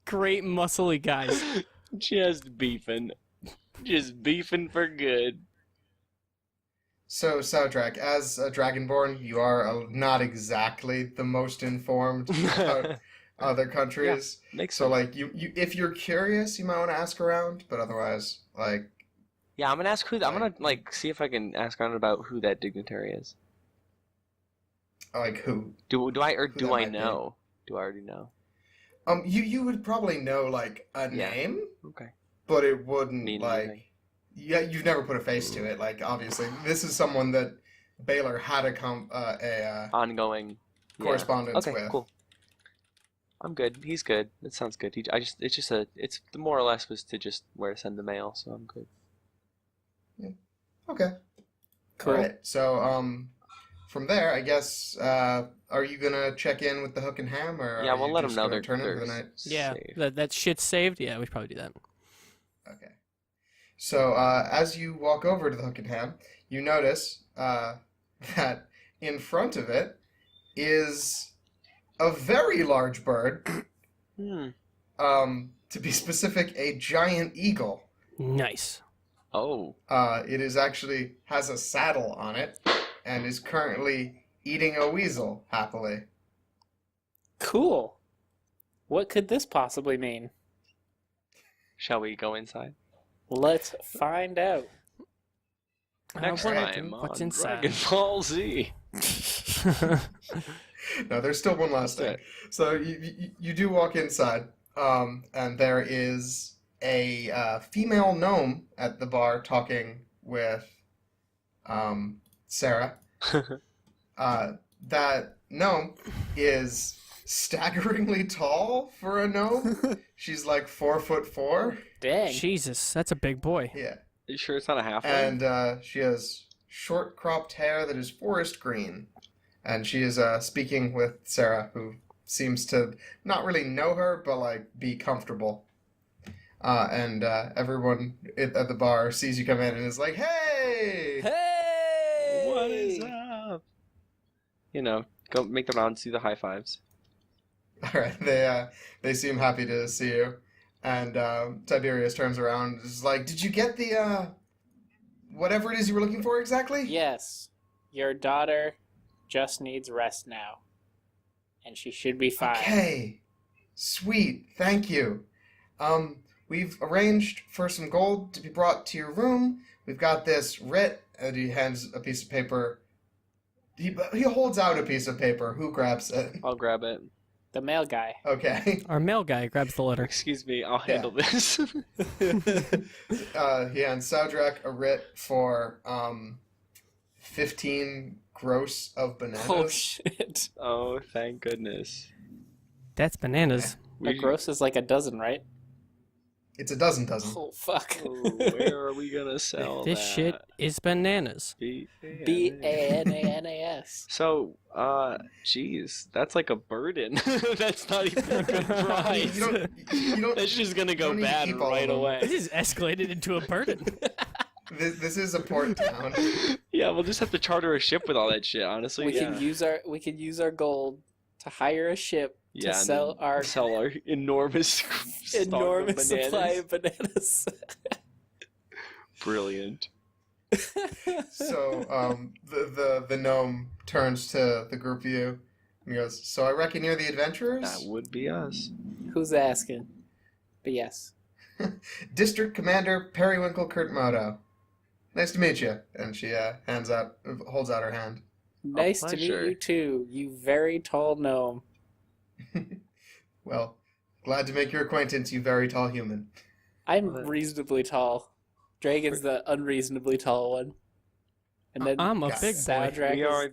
Great muscly guys. Just beefing for good. So, Saudrak, as a Dragonborn, you are not exactly the most informed about other countries. Makes So, sense. like, you, if you're curious, you might want to ask around. But otherwise, like, Yeah, I'm gonna ask I'm gonna like see if I can ask around about who that dignitary is. who? Do I or Who do that I might be. know? Do I already know? You would probably know like a Yeah. name, Okay. but it wouldn't Mean like. anything. Yeah, you've never put a face to it. Like, obviously, this is someone that Baylor had a Ongoing. Yeah. correspondence Okay, with. cool. I'm good. He's good. That sounds good. It's the more or less was to just where to send the mail, so I'm good. Okay. Cool. All right. So, from there, I guess, are you gonna check in with the Hook and Ham, or Yeah, are we'll you let them just know gonna they're turn in for the they're night? Yeah, safe. that shit's saved. Yeah, we should probably do that. Okay. So, as you walk over to the Hook and Ham, you notice that in front of it is a very large bird. Hmm. To be specific, a giant eagle. Nice. Oh. It is actually has a saddle on it and is currently eating a weasel happily. Cool. What could this possibly mean? Shall we go inside? Let's find out. Next Alright, time what's on inside? Dragon Ball Z. No, there's still one last thing. So you do walk inside, and there is a female gnome at the bar talking with Sarah. That gnome is staggeringly tall for a gnome. She's like 4'4". Dang. Jesus, that's a big boy. Yeah. You sure it's not a halfway? And she has short cropped hair that is forest green. And she is speaking with Sarah, who seems to not really know her, but like be comfortable. And everyone at the bar sees you come in and is like, "Hey!" Hey! What is up? You know, go make the rounds, do the high fives. All right, they seem happy to see you. And Tiberius turns around and is like, "Did you get the whatever it is you were looking for exactly?" Yes. Your daughter just needs rest now. And she should be fine. Okay. Sweet. Thank you. We've arranged for some gold to be brought to your room. We've got this writ, and he hands a piece of paper. He holds out a piece of paper. Who grabs it? I'll grab it. The male guy. Okay. Our mail guy grabs the letter. Excuse me, I'll handle this. He hands Saudrak a writ for 15 gross of bananas. Oh, shit. Oh, thank goodness. That's bananas. A gross is like a dozen, right? It's a dozen. Oh, fuck. Oh, where are we gonna sell This that? shit is bananas. B-A-N-A-N-A-S. So, geez, that's like a burden. That's not even a good price. You don't. That's just gonna go don't need to bad keep all right of them. away. This is escalated into a burden. This is a port town. Yeah, we'll just have to charter a ship with all that shit, honestly. We yeah. can use our gold to hire a ship to Yeah, and sell then our sell our enormous stock of enormous supply bananas. of bananas. Brilliant. So the gnome turns to the group of you and goes, "So I reckon you're the adventurers? That would be us. Who's asking? But yes. District Commander Periwinkle Kurtmodo. Nice to meet you." And she holds out her hand. Nice to meet pleasure. you too, you very tall gnome. Well, glad to make your acquaintance, you very tall human. I'm What? reasonably tall. Dragon's the unreasonably tall one. And then I'm a Yeah. big boy. Saudrak We is are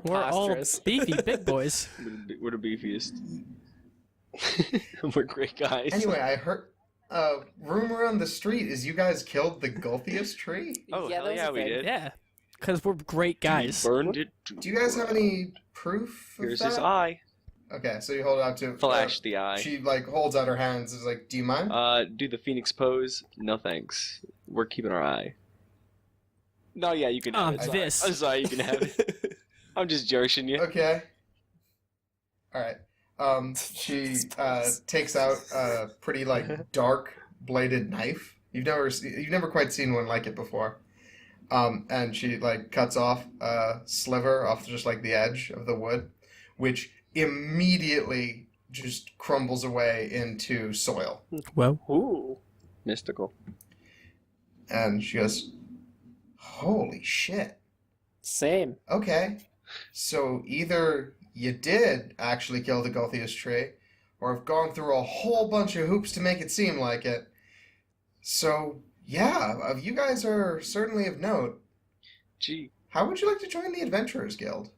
We're all preposterous. beefy big boys. we're the beefiest. We're great guys. Anyway, I heard rumor on the street is you guys killed the Gulthius tree. Oh, yeah, hell that was yeah, a we thing. did. Yeah, because we're great guys. Burned it. Do you guys have any proof of Here's that? his eye. Okay, so you hold it out to Flash the eye. She like holds out her hands. Is like, "Do you mind?" Do the phoenix pose. No thanks. We're keeping our eye. No, yeah, you can have it. Sorry. This. I'm sorry, you can have it. I'm just joshing you. Okay. All right. She takes out a pretty like dark bladed knife. You've never quite seen one like it before. And she like cuts off a sliver off just like the edge of the wood, which immediately just crumbles away into soil. Well, Ooh. Mystical. And she goes, "Holy shit. Same. Okay. So either you did actually kill the Gulthius tree, or have gone through a whole bunch of hoops to make it seem like it. So, yeah, you guys are certainly of note. Gee. How would you like to join the Adventurers Guild?"